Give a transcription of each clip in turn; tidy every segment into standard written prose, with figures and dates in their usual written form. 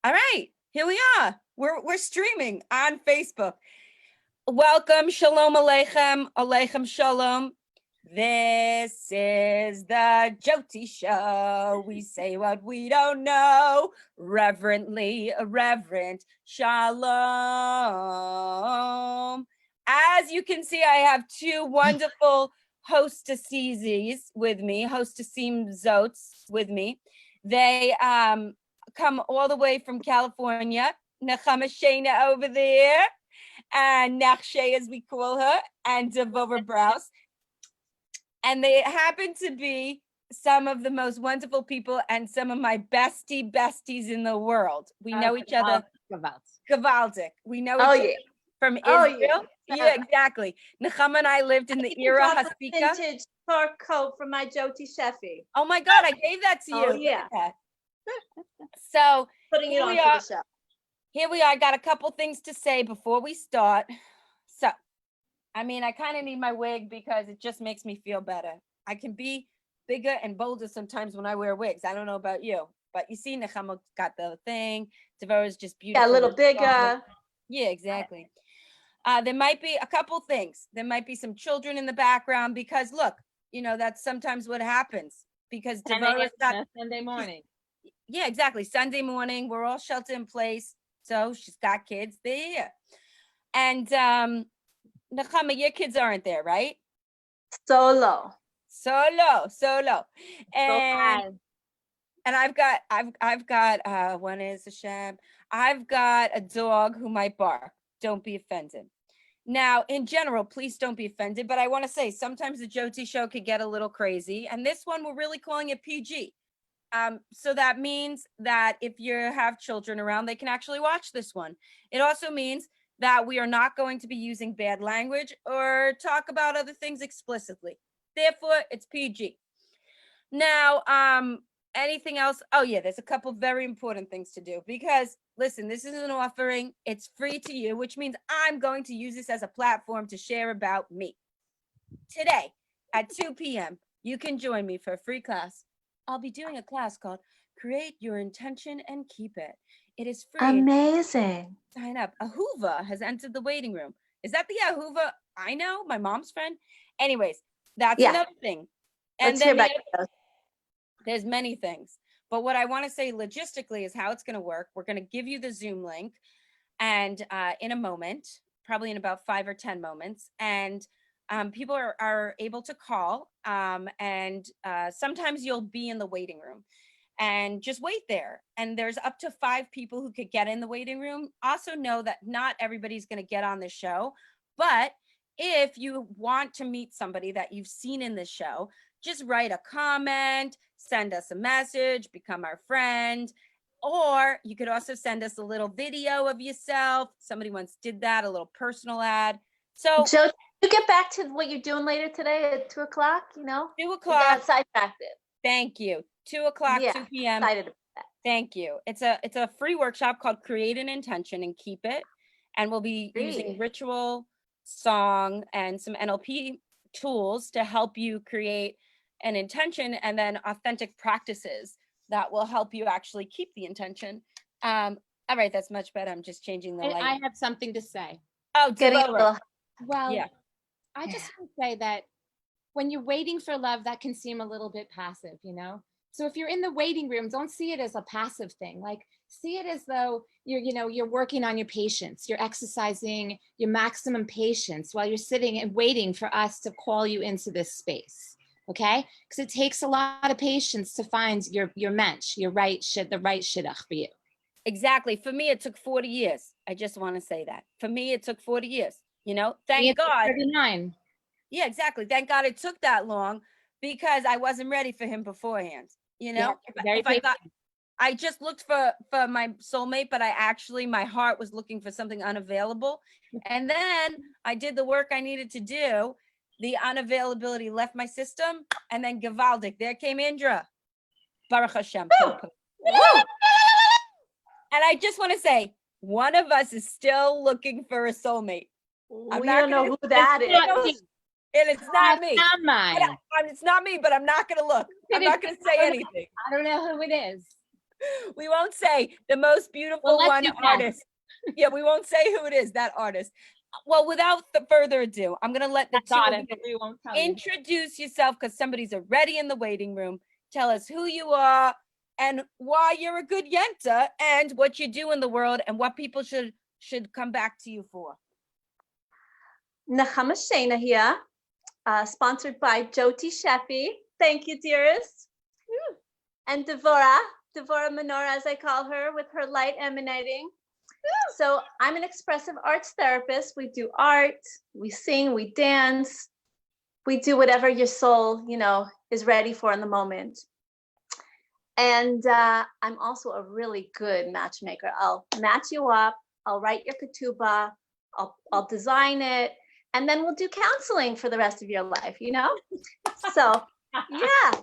All right, here we are. We're streaming on Facebook. Welcome, shalom aleichem, aleichem shalom. This is the Joti Show. We say what we don't know, reverently, reverent shalom. As you can see, I have two wonderful hostesses with me, hostessim zotes with me. They come all the way from California. Nechama Shaina over there, and Nechama, as we call her, and Devorah Brous. And they happen to be some of the most wonderful people and some of my besties in the world. We know each other. Gavaldic. We know each other from Israel. Yeah, exactly. Nechama and I lived in the era Haspika. Vintage fur coat from my Joti Shephi. Oh my God, I gave that to you. Oh, yeah. So putting it on for the show. Here we are. I got a couple things to say before we start. So, I mean, I kind of need my wig because it just makes me feel better. I can be bigger and bolder sometimes when I wear wigs. I don't know about you, but you see, Nechama got the thing. Devorah's just beautiful. Yeah, a little bigger. Yeah, exactly. There might be a couple things. There might be some children in the background because look, that's sometimes what happens because Devorah's got Sunday morning. Yeah, exactly. Sunday morning, we're all shelter in place. So she's got kids there. And Nechama, your kids aren't there, right? Solo. And I've got one is Hashem. I've got a dog who might bark. Don't be offended. Now, in general, please don't be offended. But I want to say sometimes the Joti show could get a little crazy. And this one, we're really calling it PG. So that means that if you have children around, they can actually watch this one. It also means that we are not going to be using bad language or talk about other things explicitly. Therefore, it's PG. Now, anything else? Oh yeah, there's a couple very important things to do because listen, this is an offering. It's free to you, which means I'm going to use this as a platform to share about me. Today at 2 p.m., you can join me for a free class. I'll be doing a class called Create Your Intention and Keep It. It is free. Amazing. Sign up. Ahuva has entered the waiting room. Is that the Ahuva I know? My mom's friend? Anyways, that's another thing. And Let's hear about there's many things. But what I want to say logistically is how it's going to work. We're going to give you the Zoom link and in a moment, probably in about 5 or 10 moments. And people are able to call and sometimes you'll be in the waiting room and just wait there. And there's up to 5 people who could get in the waiting room. Also know that not everybody's going to get on the show, but if you want to meet somebody that you've seen in the show, just write a comment, send us a message, become our friend. Or you could also send us a little video of yourself. Somebody once did that, a little personal ad. So you get back to what you're doing later today at 2 o'clock, 2 o'clock. Sidetracked. Thank you. 2 o'clock, 2 p.m. Excited about that. Thank you. It's a free workshop called Create an Intention and Keep It. And we'll be using ritual, song, and some NLP tools to help you create an intention and then authentic practices that will help you actually keep the intention. All right, that's much better. I'm just changing the light. I have something to say. Oh, Devorah. Well, yeah. I just want to say that when you're waiting for love, that can seem a little bit passive, So if you're in the waiting room, don't see it as a passive thing. Like see it as though you're working on your patience. You're exercising your maximum patience while you're sitting and waiting for us to call you into this space. Okay? Because it takes a lot of patience to find your mensch, the right shidduch for you. Exactly. For me, it took 40 years. I just want to say that. For me, it took 40 years. Thank God. 39. Yeah, exactly. Thank God it took that long because I wasn't ready for him beforehand. I just looked for my soulmate, but my heart was looking for something unavailable. And then I did the work I needed to do. The unavailability left my system. And then Gavaldic, there came Indra. Baruch Hashem. Woo! And I just want to say, one of us is still looking for a soulmate. We don't know who that is. It's not me. Not mine. It's not me, but I'm not going to look. I'm not going to say anything. I don't know who it is. We won't say the most beautiful let one you guess. artist. Yeah, we won't say who it is, that artist. Well, without further ado, I'm going to let the two Got of it. you We won't tell you. introduce yourself because somebody's already in the waiting room. Tell us who you are and why you're a good Yenta and what you do in the world and what people should come back to you for. Nechama Shaina here, sponsored by Joti Shephi. Thank you, dearest. And Devorah Menorah, as I call her, with her light emanating. So I'm an expressive arts therapist. We do art, we sing, we dance, we do whatever your soul, is ready for in the moment. And I'm also a really good matchmaker. I'll match you up. I'll write your ketubah. I'll design it, and then we'll do counseling for the rest of your life. So yeah,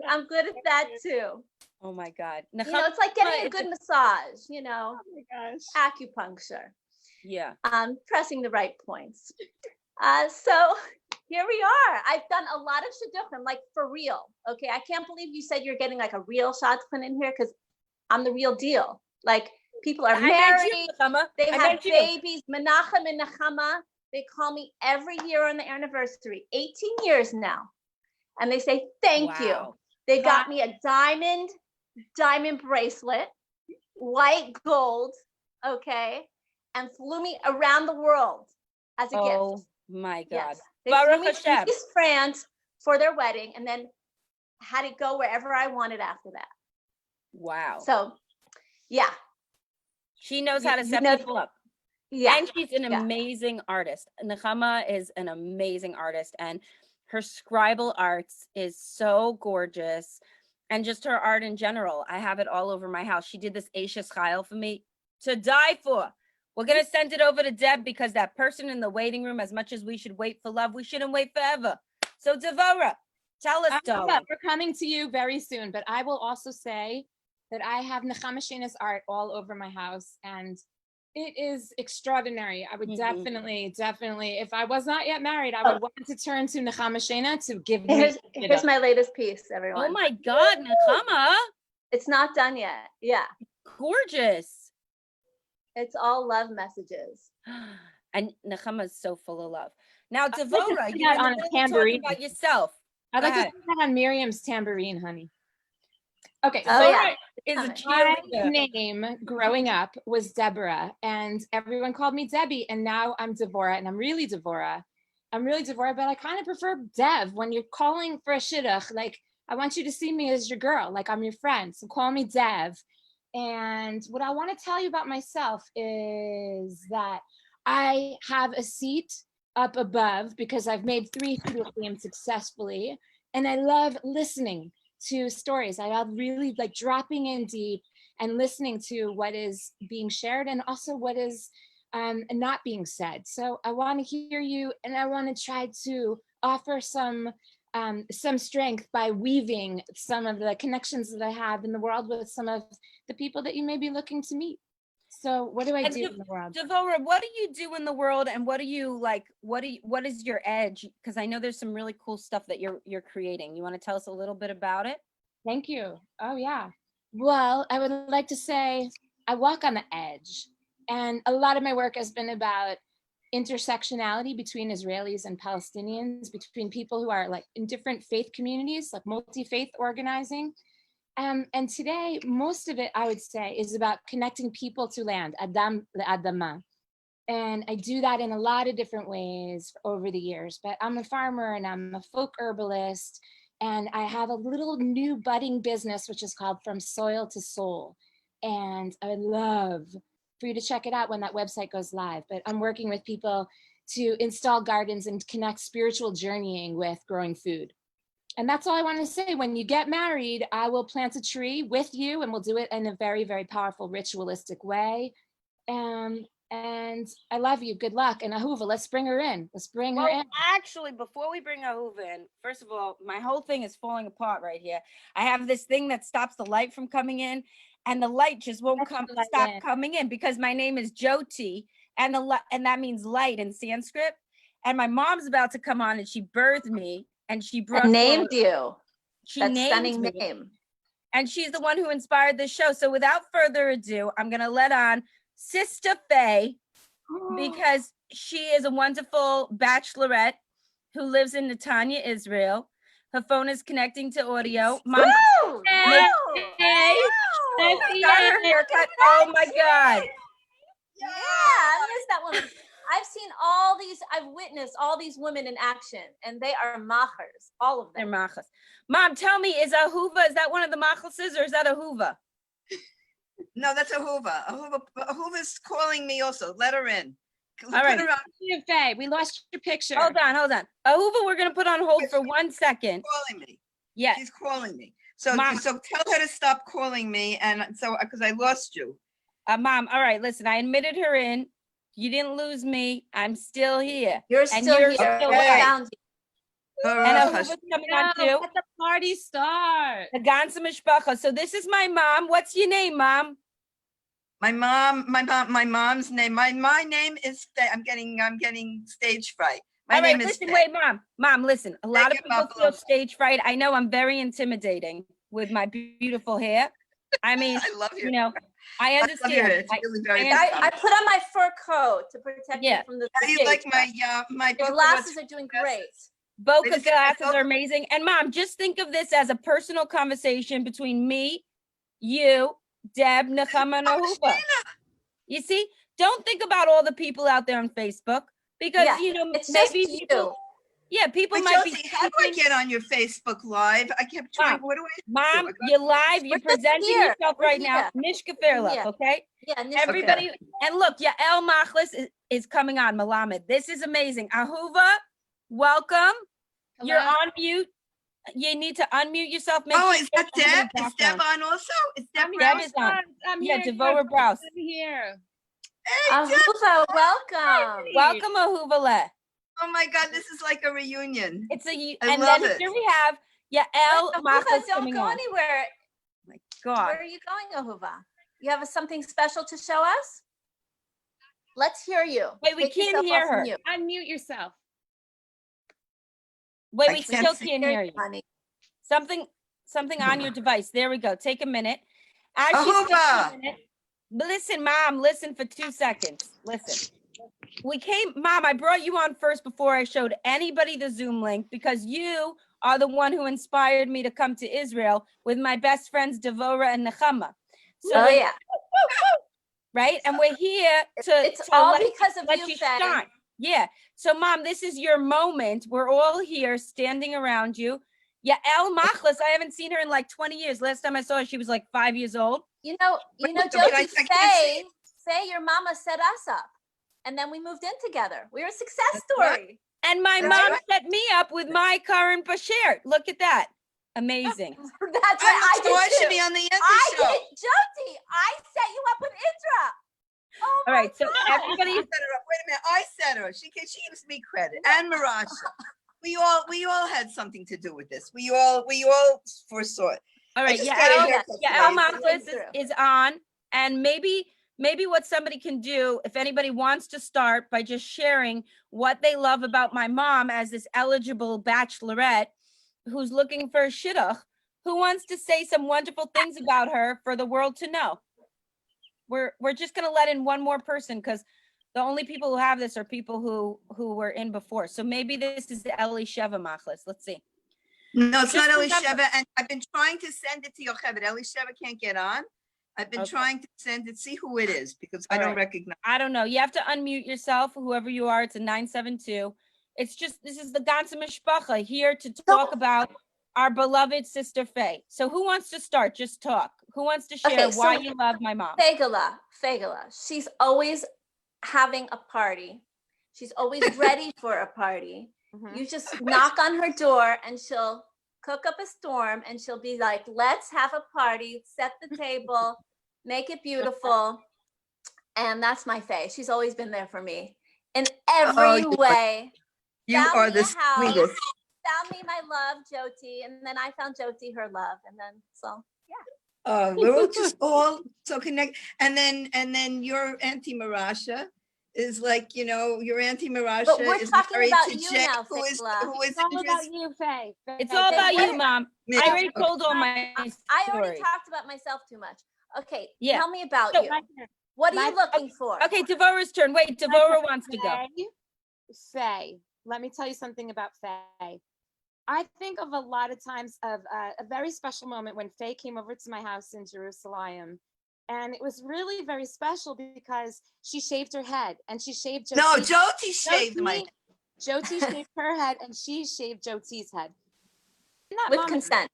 I'm good at that too. Oh my God. It's like getting a good massage. Oh my gosh. Acupuncture. Yeah. Pressing the right points. So here we are. I've done a lot of shidduchim, like for real. Okay, I can't believe you said you're getting like a real shadchan in here because I'm the real deal. Like people are married, they have babies. Menachem and Nechama, they call me every year on the anniversary, 18 years now, and they say thank you. They got me a diamond bracelet, white gold, okay, and flew me around the world as a gift. Oh my God. Yes. They flew me to East France for their wedding and then had it go wherever I wanted after that. Wow. So, yeah. She knows how to set people up. Yeah. And she's an amazing artist. Nechama is an amazing artist, and her scribal arts is so gorgeous. And just her art in general. I have it all over my house. She did this Aisha Chayil for me to die for. We're going to send it over to Deb because that person in the waiting room, as much as we should wait for love, we shouldn't wait forever. So Devorah, tell us, darling. We're coming to you very soon, but I will also say that I have Nechama Shaina's art all over my house, and it is extraordinary. I would definitely, if I was not yet married, I would want to turn to Nechama Shaina to give me. Here's my latest piece, everyone. Oh my God, Nechama. It's not done yet. Yeah. Gorgeous. It's all love messages. And Nechama is so full of love. Now, Devorah, you're on a tambourine about yourself. I'd like to put that on Miriam's tambourine, honey. Okay, so is a my cheerleader. name growing up was Deborah, and everyone called me Debbie, and now I'm Devorah, and I'm really Devorah, but I kind of prefer Dev. When you're calling for a shidduch, like, I want you to see me as your girl, like I'm your friend, so call me Dev. And what I want to tell you about myself is that I have a seat up above because I've made 3 shidduchim successfully, and I love listening to stories. I love really like dropping in deep and listening to what is being shared and also what is not being said. So I want to hear you, and I want to try to offer some strength by weaving some of the connections that I have in the world with some of the people that you may be looking to meet. So what do I do in the world? Devorah, what do you do in the world, and what do you like? What is your edge? Because I know there's some really cool stuff that you're creating. You want to tell us a little bit about it? Thank you. Oh yeah. Well, I would like to say I walk on the edge, and a lot of my work has been about intersectionality between Israelis and Palestinians, between people who are like in different faith communities, like multi-faith organizing. And today, most of it, I would say, is about connecting people to land, Adam le'adama. And I do that in a lot of different ways over the years, but I'm a farmer and I'm a folk herbalist, and I have a little new budding business, which is called From Soil to Soul. And I would love for you to check it out when that website goes live. But I'm working with people to install gardens and connect spiritual journeying with growing food. And that's all I want to say. When you get married, I will plant a tree with you, and we'll do it in a very, very powerful ritualistic way. And I love you. Good luck. And Ahuva, let's bring her in. Actually, before we bring Ahuva in, first of all, my whole thing is falling apart right here. I have this thing that stops the light from coming in, and the light just won't stop coming in because my name is Joti, and that means light in Sanskrit. And my mom's about to come on, and she birthed me, and she brought named you. She That's named stunning me. name. and she's the one who inspired this show. So without further ado, I'm going to let on Sister Faye, because she is a wonderful bachelorette who lives in Netanya, Israel. Her phone is connecting to audio. Mom, Woo! Miss Woo! Faye Woo! got her haircut. Oh my God. Yeah, I miss that woman. I've witnessed all these women in action, and they are machers, all of They're them. machas. Mom, tell me, is that one of the machases, or is that a huva? No, that's a Hoover. A Hoover's calling me also. Let her in. All right. Put her on. Faye, we lost your picture. Hold on. A huva, we're gonna put on hold for 1 second. Calling me. Yeah. She's calling me. So Mom. so tell her to stop calling me, and so because I lost you. Mom, all right, listen, I admitted her in. You didn't lose me. I'm still here. You're And still you're here. still We Okay. found you. And a Baruch huva's Hashem. coming on too. Let the party start. The ganze mishpacha. So this is my mom. What's your name, Mom? My mom's name. My name is Faye. I'm getting stage fright. My All right, name is listen, Faye. wait, Mom, listen. A lot of Take it, people Buffalo. feel stage fright. I know I'm very intimidating with my beautiful hair. I mean, I love you. you know, I I love your hair. understand. It's really very. I I put on my fur coat to protect Yeah. me from the How do you stage, like my but my your beautiful glasses are doing great. Boca Wait a second, glasses Boca- are amazing. And Mom, just think of this as a personal conversation between me, you, Deb, Nechama, and Ahuva. You see, don't think about all the people out there on Facebook, because Yeah, you know, it's maybe just people, people Wait, might Josie, be how do I thinking, get on your Facebook Live? I kept trying. What do I do? Mom, I got- you're live, you're We're just presenting here. yourself We're right now. here. Mishka We're Fairluck, here. okay? Yeah, Everybody, and look, Yael Machlis is coming on, Malamed. This is amazing. Ahuva, welcome. You're Hello? on mute. You need to unmute yourself. Make Oh, sure is you that get somebody's Deb? Is Deb background. on also? Is Deb I'm Deb Brous? is on. I'm Yeah, here. Devorah Brous. I'm here. Ahuva, welcome. Welcome, Ahuvale. Oh my God, this is like a reunion. It's a, I and love then it. here we have Yael Wait, Machlis Ahuva, don't coming go on. anywhere. My God. Where are you going, Ahuva? You have something special to show us? Let's hear you. Wait, we Take can't yourself hear off her. mute. Unmute yourself. Wait, I we can't still see. can't hear you. Honey. Something on your device. There we go. Take a minute. As she's taking a Ahuva! minute, but listen, Mom, listen for 2 seconds. Listen. Mom, I brought you on first before I showed anybody the Zoom link, because you are the one who inspired me to come to Israel with my best friends, Devorah and Nechama. So Oh, we're- yeah. right? And we're here to It's to all let, because of let you, you Faye. shine. Yeah. So, Mom, this is your moment. We're all here standing around you. Yael Machlis, I haven't seen her in like 20 years. Last time I saw her, she was like 5 years old. You know, But Joti, I can't see Faye, your mama set us up. And then we moved in together. We're a success story. And my That's mom right. set me up with my current Bashir. Look at that. Amazing. That's right. So I I should did be too. on the Yentes I show. did, Joti. I set you up with Indra. Oh All my right. So God. everybody, I set her up. Wait a minute. I set her. She gives me credit. And Mirasha. We all had something to do with this. We all foresaw it. all right. just got a Yael haircut Yael today. Machlis Through. is on. And maybe what somebody can do, if anybody wants to start by just sharing what they love about my mom as this eligible bachelorette who's looking for a shidduch, who wants to say some wonderful things about her for the world to know. We're just gonna let in one more person, because the only people who have this are people who were in before. So maybe this is the Eli Sheva Machlis. Let's see. No, it's Just not remember- Elisheva, and I've been trying to send it to Yocheved. Elisheva can't get on. I've been Okay. trying to send it, see who it is, because I All don't right. recognize. I don't know. You have to unmute yourself, whoever you are. It's a 972. It's just, this is the ganze mishpacha here to talk about our beloved sister Faye. So who wants to start? Just talk. Who wants to share Okay, why so- you love my mom? Fegala. She's always having a party. She's always ready for a party. You just knock on her door and she'll cook up a storm and she'll be like, let's have a party, set the table, make it beautiful. And that's my Faye. She's always been there for me in every you are- way. You Found are me the a house. sweetest. Found me my love, Joti, and then I found Joti her love. And then, so We're all just all so connected. And then your Auntie Marasha is like, your Auntie Marasha But we're is talking married about to you Jay, now, who is Fela. It's all about interested. you, Faye. It's Faye, all Faye, about what- you, Mom. Me. I already told all my I already stories. talked about myself too much. Okay, Yeah. tell me about So you. my turn. What are my- you looking for? Okay, Devorah's turn. Wait, My Devorah turn, wants to go. Faye, let me tell you something about Faye. I think of a lot of times of a very special moment when Faye came over to my house in Jerusalem. And it was really very special because she shaved her head and she shaved No, Jyoti's. Joti shaved my. Jyoti shaved her head and she shaved Jyoti's head. In that With moment, consent.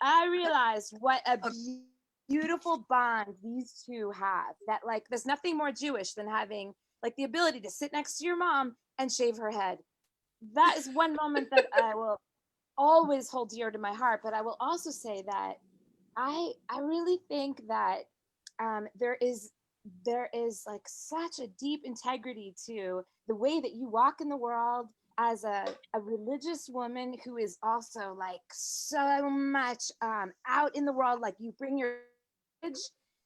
I realized what a beautiful bond these two have. That like, there's nothing more Jewish than having like the ability to sit next to your mom and shave her head. That is one moment that I will always hold dear to my heart. But I will also say that I really think that there is like such a deep integrity to the way that you walk in the world as a religious woman who is also like so much out in the world. Like you bring your message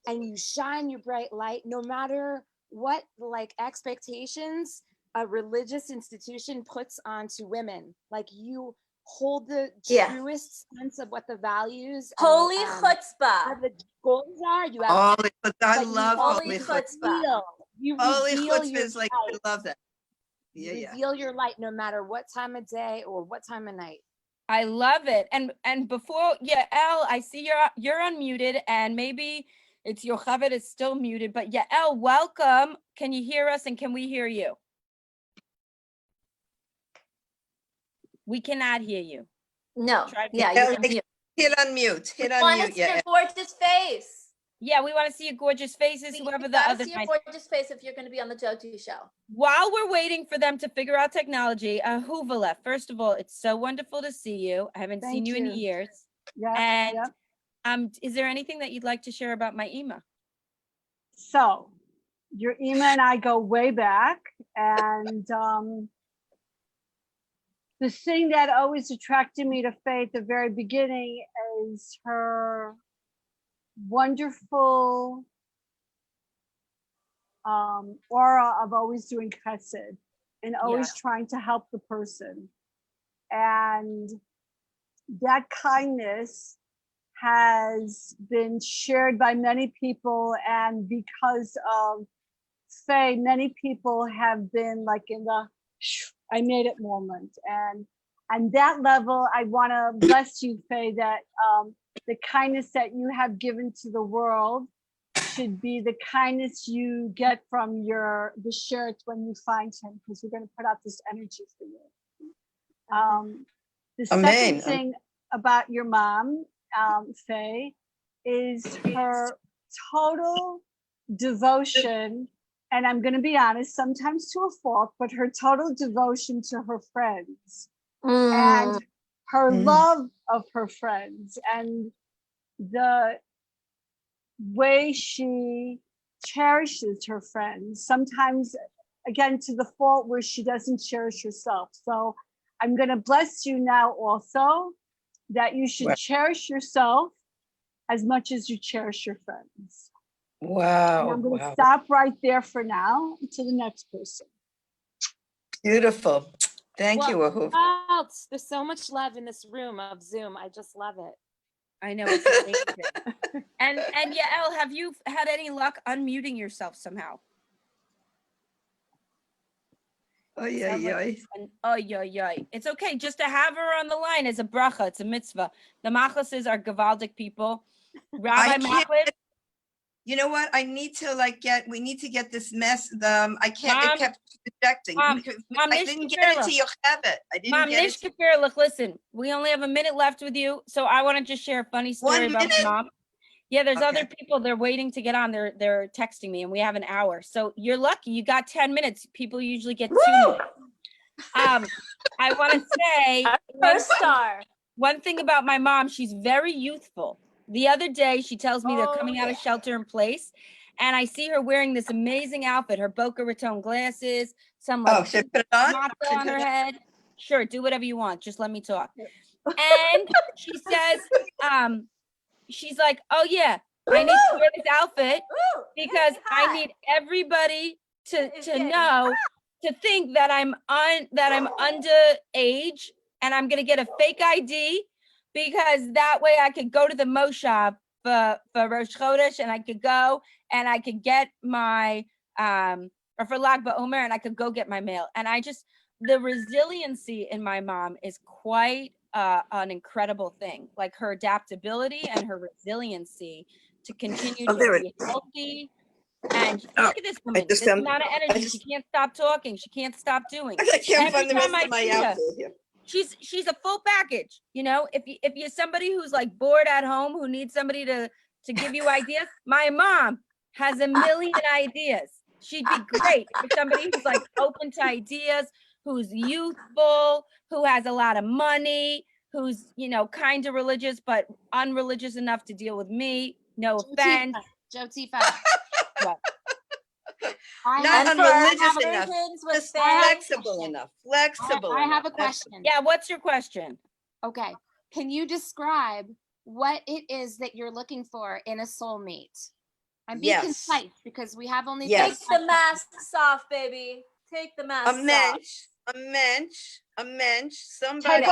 and you shine your bright light no matter what like expectations a religious institution puts onto women. Like you hold the Yeah. truest sense of what the values Holy and, chutzpah. the goals are. You have Holy, but I but you love Holy holy chutzpah. chutzpah. you Holy reveal chutzpah your is like, light. I love that. You Yeah. reveal your light no matter what time of day or what time of night. I love it. And before, yeah, Elle, I see you're unmuted, and maybe it's Yocheved is still muted, but yeah, Elle, welcome. Can you hear us and can we hear you? We cannot hear you. No. Try to- Yeah, Yeah, you can mute. Hit unmute. Hit We want to unmute. see your Yeah. gorgeous face. Yeah, we want to see your gorgeous faces, We whoever the gotta other see your nice. gorgeous face if you're going to be on the Joti show. While we're waiting for them to figure out technology, Huvala, first of all, it's so wonderful to see you. I haven't seen Thank you in you. years. Yeah, And yeah. is there anything that you'd like to share about my Ema? So your Ema and I go way back, and the thing that always attracted me to Faye at the very beginning is her wonderful aura of always doing chesed and always trying to help the person. And that kindness has been shared by many people, and because of Faye, many people have been like in the I made it moment, and that level, I want to bless you, Faye, that the kindness that you have given to the world should be the kindness you get from the shirt when you find him, because we're going to put out this energy for you. The Amen. second thing about your mom, Faye, is her total devotion, and I'm going to be honest, sometimes to a fault, but her total devotion to her friends and her love of her friends and the way she cherishes her friends, sometimes again to the fault where she doesn't cherish herself. So I'm going to bless you now also that you should cherish yourself as much as you cherish your friends. Wow. And I'm going to stop right there for now to the next person. Beautiful. Thank you, Ahuv. There's so much love in this room of Zoom. I just love it. I know it's amazing. and Yael, have you had any luck unmuting yourself somehow? Oh yeah. It's okay just to have her on the line as a bracha. It's a mitzvah. The machlises are gavaldic people. Rabbi Machlid. You know what? We need to get this mess. I can't, Mom, it kept rejecting. Mom, I didn't get it to Yocheved. I didn't get it. Mom, listen, we only have a minute left with you. So I want to just share a funny story about my mom. Yeah, there's other people. They're waiting to get on. They're texting me, and we have an hour. So you're lucky. You got 10 minutes. People usually get 2 minutes. I want to say one thing about my mom. She's very youthful. The other day, she tells me they're coming out of shelter in place, and I see her wearing this amazing outfit. Her Boca Raton glasses, some like should I put it on? on her head. Sure, do whatever you want. Just let me talk. And she says, she's like, oh yeah, I need to wear this outfit because I need everybody to think that I'm underage and I'm gonna get a fake ID because that way I could go to the Moshav for Rosh Chodesh and I could go and I could get my or for Lag BaOmer and I could go get my mail. And the resiliency in my mom is quite an incredible thing. Like her adaptability and her resiliency to continue to be healthy. And look at this woman, this amount of energy. She can't stop talking. She can't stop doing. I can't find the Every rest time I of my see her, outfit here. she's a full package. You know, if you're somebody who's like bored at home, who needs somebody to give you ideas, my mom has a million ideas. She'd be great for somebody who's like open to ideas, who's youthful, who has a lot of money, who's, you know, kind of religious, but unreligious enough to deal with me. No offense. Joti. What? Not unreligious enough, with just flexible enough. Flexible I have a enough. question. Yeah, what's your question? Okay. Can you describe what it is that you're looking for in a soulmate? I'm being Yes. concise because we have only Yes. Take the masks off, baby. Take the masks off. A mensch, somebody.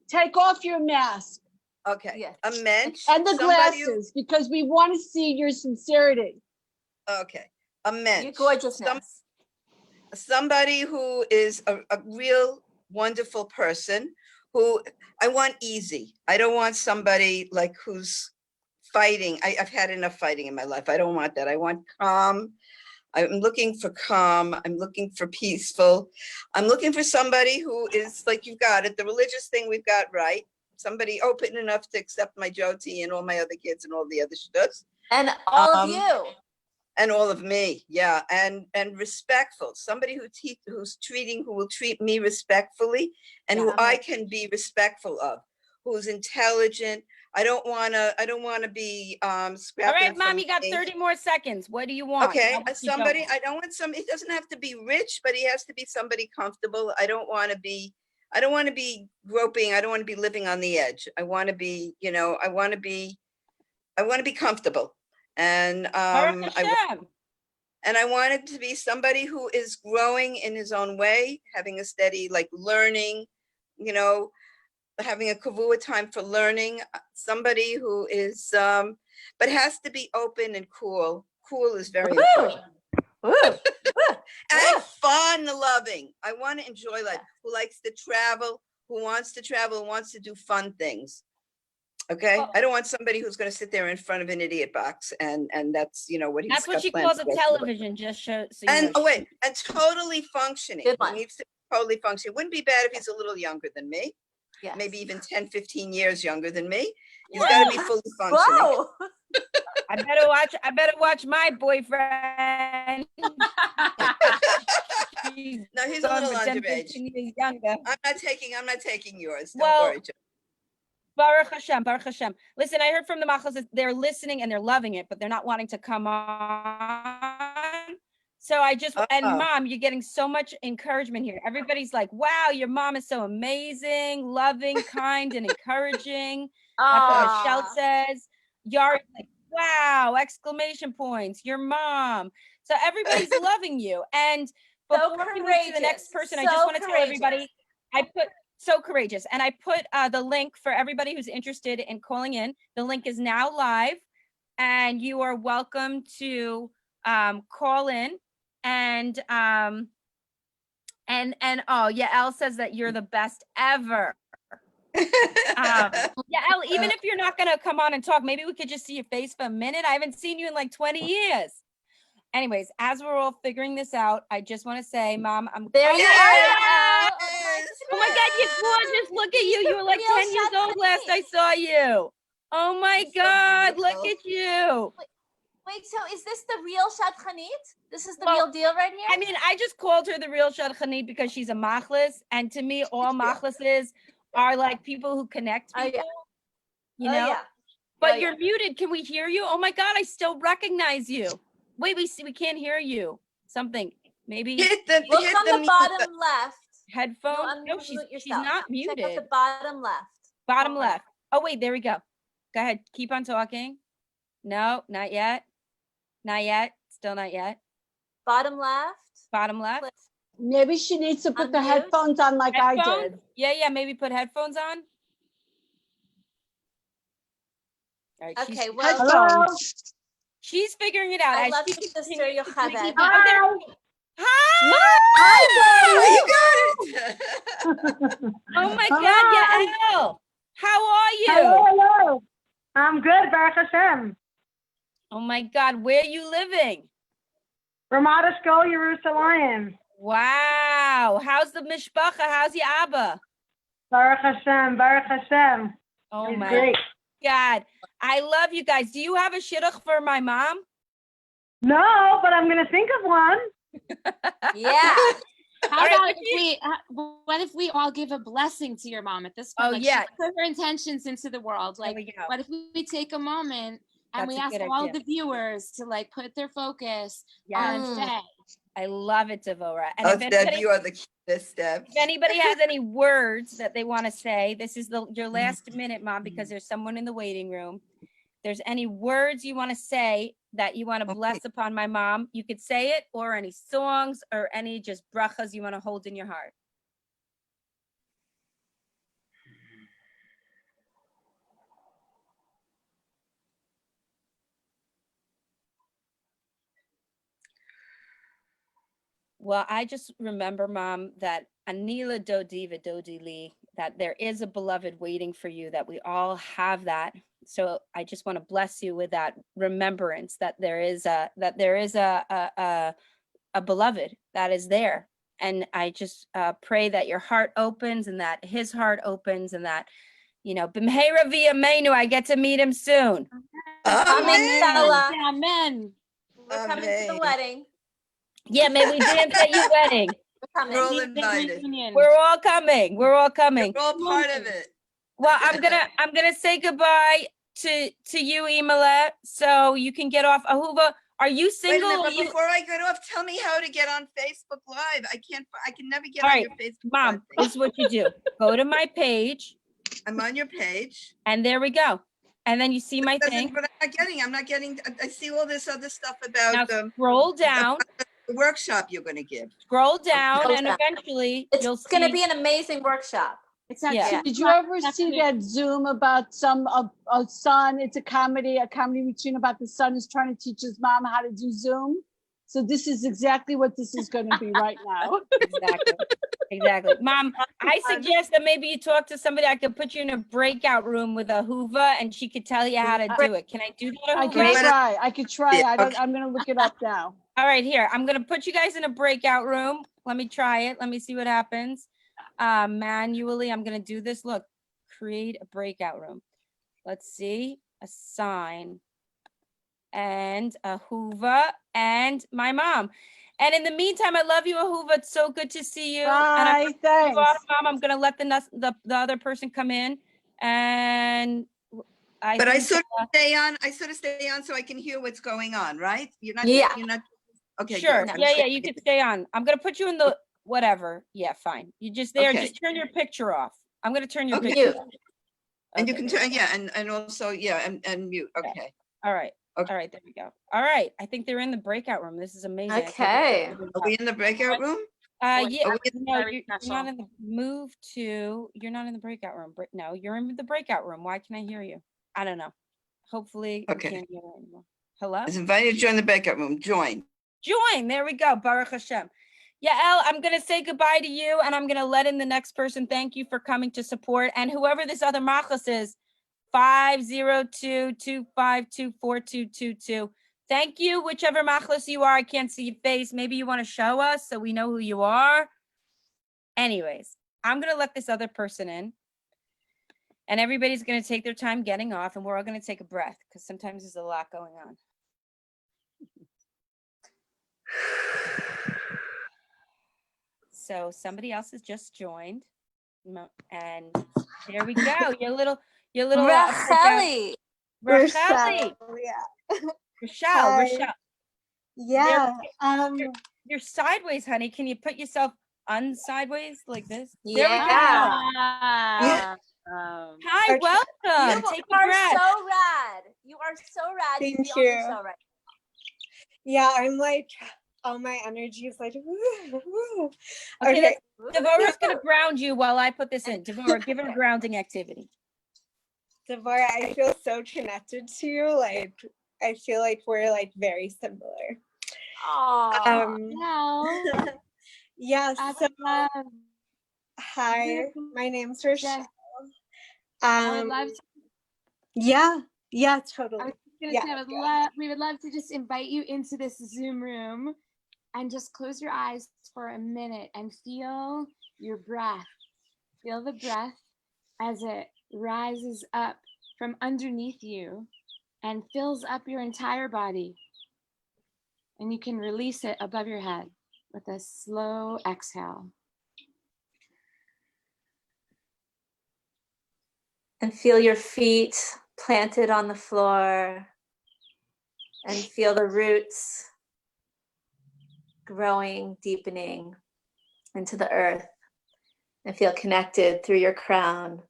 Take off your mask Okay, Yes. a mensch. and the somebody who- glasses because we want to see your sincerity. Okay, a mensch. Your gorgeousness. Somebody who is a real wonderful person who I want easy. I don't want somebody like who's fighting. I've had enough fighting in my life. I don't want that. I want calm. I'm looking for calm. I'm looking for peaceful. I'm looking for somebody who is like, you've got it. The religious thing we've got right. Somebody open enough to accept my Joti and all my other kids and all the other shidduchs. And all of you. And all of me, yeah, and respectful. Somebody who will treat me respectfully, and who I can be respectful of. Who's intelligent. I don't want to be scrapping. All right, Mom, from you got me. 30 more seconds. What do you want? Okay, How about you somebody. don't? I don't want some. It doesn't have to be rich, but he has to be somebody comfortable. I don't want to be groping. I don't want to be living on the edge. I want to be, you know, I want to be comfortable. And Baruch Hashem. I want it to be somebody who is growing in his own way, having a steady, like learning, you know, having a kavua time for learning. Somebody who is, but has to be open and cool. Cool is very important. And fun loving. I want to enjoy life. Who likes to travel, who wants to do fun things. Okay, I don't want somebody who's going to sit there in front of an idiot box and that's, you know, what he's That's what got she planned calls to a go through. television, just so you And know. and totally functioning. Good He one. needs to be totally functioning. Wouldn't be bad if he's a little younger than me, Yes. maybe even 10, 15 years younger than me. He's got to be fully functioning. Whoa. I better watch my boyfriend. No, he's a Going little for 10, underage. 15 years younger. I'm not taking yours. Don't Well, worry, Joe. Baruch Hashem, Baruch Hashem. Listen, I heard from the machos that they're listening and they're loving it, but they're not wanting to come on. So and Mom, you're getting so much encouragement here. Everybody's like, wow, your mom is so amazing, loving, kind, and encouraging. That's what Michelle says. Yari's like, wow, exclamation points, your mom. So everybody's loving you. And before we move to the next person, I just want to tell everybody, so courageous. And I put the link for everybody who's interested in calling in. The link is now live and you are welcome to call in and oh yeah, Elle says that you're the best ever. Yeah, Elle, even if you're not gonna come on and talk, maybe we could just see your face for a minute. I haven't seen you in like 20 years. Anyways, as we're all figuring this out, I just want to say, Mom, I'm There you are. Oh my God, you're gorgeous. Look at you. You were like 10 years old last I saw you. Oh my God, look at you. Wait, so is this the real shadchanim? This is the real deal right here? I mean, I just called her the real shadchanim because she's a machlis. And to me, all machlises are like people who connect people. You know? But you're muted. Can we hear you? Oh my God, I still recognize you. Wait, we can't hear you. Something. Maybe look on the bottom left. Headphone. No, she's not muted. Check out the bottom left. Bottom left. Oh wait, there we go. Go ahead. Keep on talking. No, not yet. Not yet. Still not yet. Bottom left. Bottom left. Maybe she needs to put the Unmute. headphones on like I Headphones? did. Yeah, maybe put headphones on. All right, Okay, well, Headphones. she's figuring it out. I as love she you, sister continues to Yocheved. keep- Oh, there- Hi! Oh, you got it. Oh my Hello. God, Yael. How are you? Hello. I'm good, Baruch Hashem. Oh my God, where are you living? Ramat Eshkol, Yerushalayim. Wow. How's the mishpacha? How's your Abba? Baruch Hashem, Baruch Hashem. Oh He's my great. God. I love you guys. Do you have a shidduch for my mom? No, but I'm gonna think of one. Yeah. How All right, about what what if we all give a blessing to your mom at this point? Oh, Like, yeah. she put her intentions into the world. There Like, we go. what if we take a moment and That's we a ask good all idea. the viewers to like put their focus Yes. on Faye? I love it, Devorah. And Oh, if Deb, anybody, you are the cutest, Deb. if anybody has any words that they want to say, this is your last minute, Mom, because there's someone in the waiting room. There's any words you want to say that you want to bless upon my mom, you could say it, or any songs or any just brachas you want to hold in your heart. Well, I just remember, Mom, that Anila Dodi Vidodi Li, that there is a beloved waiting for you, that we all have that. So I just want to bless you with that remembrance that there is a beloved that is there. And I just pray that your heart opens and that his heart opens and that, B'mheira v'yameinu, I get to meet him soon. Amen. Inshallah. Amen. We're coming to the Amen. wedding. Yeah, may we dance at your wedding. We're coming. We're all The invited. reunion. We're all coming. We're all coming. We're all part of it. Well, I'm gonna say goodbye to you, Imala, so you can get off. Ahuva, are you Wait a single? minute, Are but you- before I get off, tell me how to get on Facebook Live. I can never get All on right, your Facebook Mom, Live this thing. is what you do. Go to my page, I'm on your page. and there we go. And then you see my But thing. I'm not getting, I see all this other stuff Now about the scroll down, workshop you're gonna give. scroll down, Scroll and down. eventually you'll It's going to see. be an amazing workshop. It's not Yeah. Did you ever see that Zoom about a son? It's a comedy routine about the son who's trying to teach his mom how to do Zoom. So this is exactly what this is going to be right now. Exactly. Mom, I suggest that maybe you talk to somebody. I could put you in a breakout room with a Hoover and she could tell you how to do it. Can I do that? I Ahuva? could try. I could try. Yeah, okay. I'm going to look it up now. All right, here. I'm going to put you guys in a breakout room. Let me try it. Let me see what happens. Manually, I'm going to do this. Look, create a breakout room. Let's see. Assign. And Ahuva and my mom. And in the meantime, I love you, Ahuva. It's so good to see you. And I'm Bye. Thanks. Mom, I'm going to let the other person come in. And I But I think, sort of stay on so I can hear what's going on, right? You're not, Yeah. okay. sure. good. Yeah, you can stay on. I'm going to put you in the whatever. Yeah, fine. You just there. Okay. Just turn your picture off. I'm going to turn your Okay. picture Mute. off. And you Okay. can turn, yeah, and also, yeah, and mute, okay. All right. Okay. All right, there we go. All right. I think they're in the breakout room. This is amazing. I think Okay. it's- Are we in the breakout room? Yeah, Are we- no, Very you're special. not in the you're not in the breakout room. No, you're in the breakout room. Why can't I hear you? I don't know. Hopefully Okay. you can't hear it anymore. Hello? Is invited to join the breakout room, join. Join. There we go. Baruch Hashem. Yael, I'm going to say goodbye to you and I'm going to let in the next person. Thank you for coming to support. And whoever this other machlis is, 502-252-4222. Thank you, whichever machlis you are. I can't see your face. Maybe you want to show us so we know who you are. Anyways, I'm going to let this other person in. And everybody's going to take their time getting off. And we're all going to take a breath because sometimes there's a lot going on. So somebody else has just joined. And there we go. Your little Racheli. Racheli. Yeah. Rochelle. Hi. Rochelle. Yeah. You're sideways, honey. Can you put yourself unsideways like this? There we go. Yeah. Hi, Okay. welcome. You Take a are breath. so rad. You are so rad. Thank beyond you. yourself right Yeah, I'm like all my energy is like, woo, woo. Okay, Okay. Devorah's gonna ground you while I put this in. Devorah, give her a grounding activity. Devorah, I feel so connected to you. Like, I feel like we're like very similar. Oh, No. Yes. I So, would love, hi, my name's Jeff, Rochelle. I would love to, Yeah, I totally. was gonna Yeah, say, we would love to just invite you into this Zoom room and just close your eyes for a minute and feel your breath. Feel the breath as it rises up from underneath you and fills up your entire body. And you can release it above your head with a slow exhale. And feel your feet planted on the floor and feel the roots growing, deepening into the earth, and feel connected through your crown,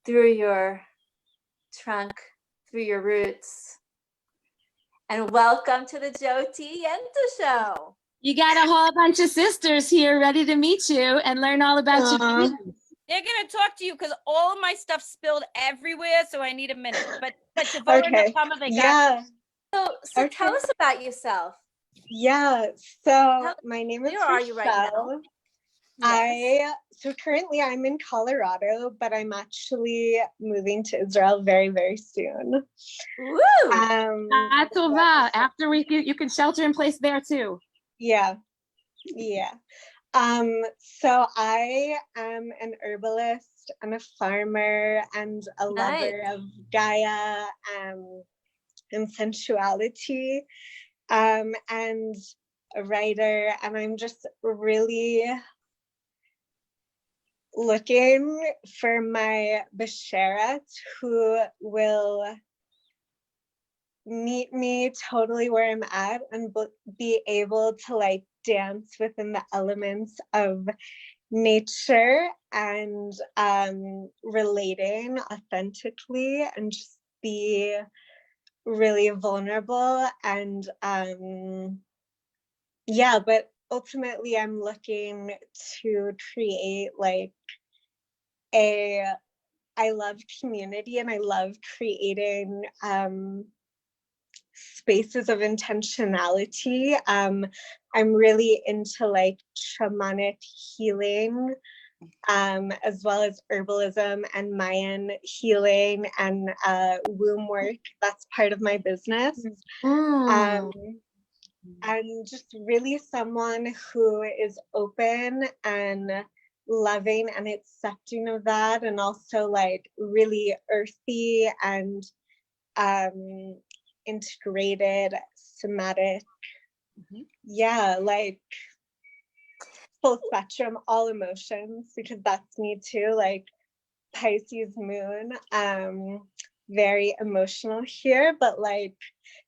through your trunk, through your roots. And welcome to the Joti Yentes Show. You got a whole bunch of sisters here ready to meet you and learn all about your dreams. they're gonna talk to you because all of my stuff spilled everywhere, so I need a minute. But Devorah and Okay. Nechama, they got Yeah. So tell us about yourself. Yeah. So my name is Where are you right now? Rochelle. Yes. So currently I'm in Colorado, but I'm actually moving to Israel very, very soon. Woo! That's over. After you can shelter in place there too. Yeah. So I am an herbalist, I'm a farmer and a lover of Gaia and sensuality, and a writer, and I'm just really looking for my besheret who will meet me totally where I'm at and be able to like dance within the elements of nature and relating authentically and just be really vulnerable and yeah, but ultimately I'm looking to create like I love community and I love creating spaces of intentionality. I'm really into like shamanic healing, as well as herbalism and Mayan healing and womb work. That's part of my business. And just really someone who is open and loving and accepting of that, and also like really earthy and integrated, somatic. Yeah, like full spectrum, all emotions, because that's me too. Like Pisces moon, very emotional here, but like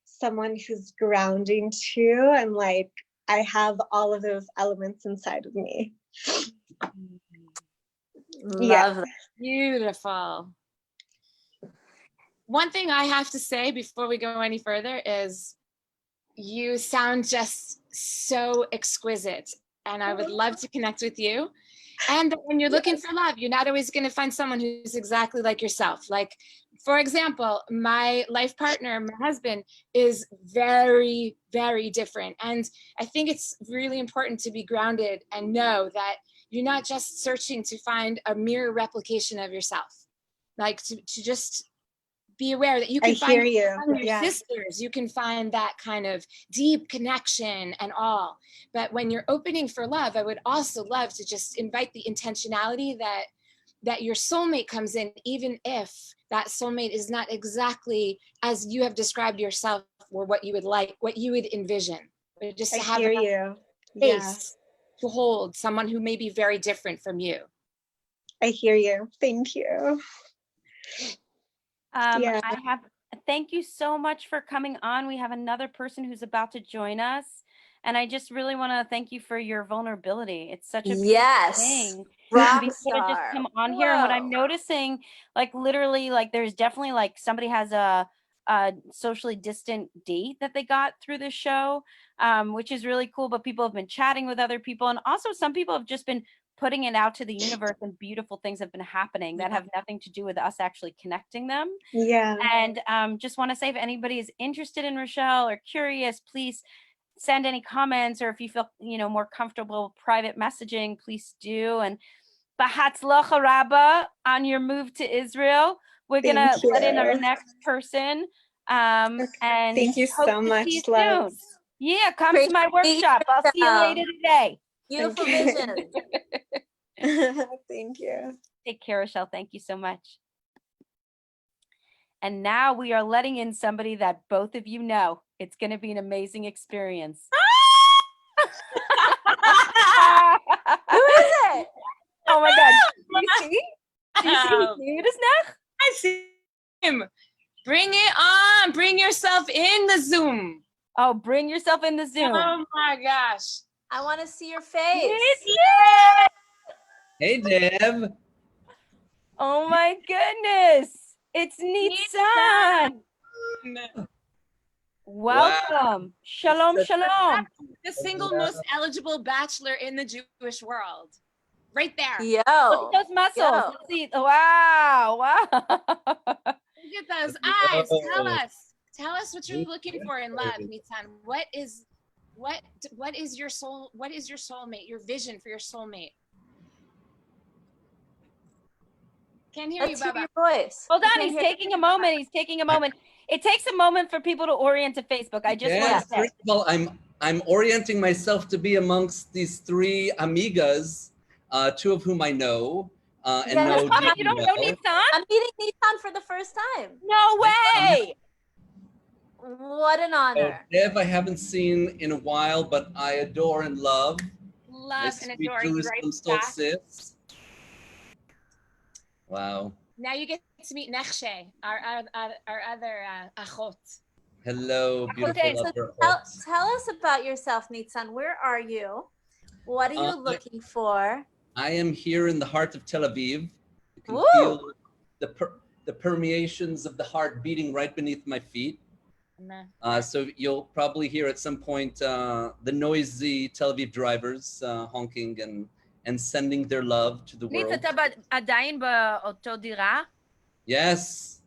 someone who's grounding too, and like I have all of those elements inside of me. Love that. Beautiful. One thing I have to say before we go any further is you sound just so exquisite, and I would love to connect with you. And when you're looking for love, you're not always going to find someone who's exactly like yourself. Like, for example, my life partner, my husband, is very, very different. And I think it's really important to be grounded and know that you're not just searching to find a mirror replication of yourself. Like to just be aware that you can find your sisters, you can find that kind of deep connection and all. But when you're opening for love, I would also love to just invite the intentionality that your soulmate comes in, even if that soulmate is not exactly as you have described yourself or what you would like, what you would envision. But just to have space to hold someone who may be very different from you. I hear you. Thank you. Thank you so much for coming on. We have another person who's about to join us. And I just really want to thank you for your vulnerability. It's such a beautiful thing. Rock to be able to just come on here. And what I'm noticing, like literally, like there's definitely like somebody has a socially distant date that they got through this show, which is really cool. But people have been chatting with other people, and also some people have just been putting it out to the universe, and beautiful things have been happening that have nothing to do with us actually connecting them. Yeah. And just want to say, if anybody is interested in Rochelle or curious, please send any comments, or if you feel, more comfortable private messaging, please do. And Bahatzlacha Rabba on your move to Israel. We're Thank gonna let in our you. next person. And Thank you hope so to much, see you love. soon. Yeah, come Great to my to meet you, workshop. I'll see you later today. Beautiful Okay. vision. Thank you. Take care, Rochelle. Thank you so much. And now we are letting in somebody that both of you know. It's going to be an amazing experience. Who is it? Oh my God. Do you see? Do you see this now? I see him. Bring it on. Bring yourself in the Zoom. Oh, bring yourself in the Zoom. Oh my gosh. I want to see your face. Hey, Deb. Oh my goodness. It's Nitzan. Welcome. Shalom, shalom. The single most eligible bachelor in the Jewish world. Right there. Yo. Look at those muscles. Yo. Let's see. Wow. Wow. Look at those eyes. Tell us what you're looking for in love, Nitzan. What is your soul? What is your soulmate? Your vision for your soulmate? Can't hear Let's you, hear Baba. your voice. Hold We on. can't He's hear- taking a moment. He's taking a moment. It takes a moment for people to orient to Facebook. I just want Yes, to say. first of all, I'm orienting myself to be amongst these three amigas, two of whom I know and Yeah, know Oh, deeply you don't know well. Nitzan? I'm meeting Nissan for the first time. No way. What an So, honor. Dev, I haven't seen in a while, but I adore and love. My Love and sweet adore you right Jerusalem back. solstice. Wow. Now you get to meet Nechshe, our other achot. Hello, beautiful Okay, so lover. Tell us about yourself, Nissan. Where are you? What are you looking for? I am here in the heart of Tel Aviv. You can Woo! feel the permeations of the heart beating right beneath my feet. So you'll probably hear at some point the noisy Tel Aviv drivers honking and sending their love to the world. אתה עדיין באותו דירה? Yes.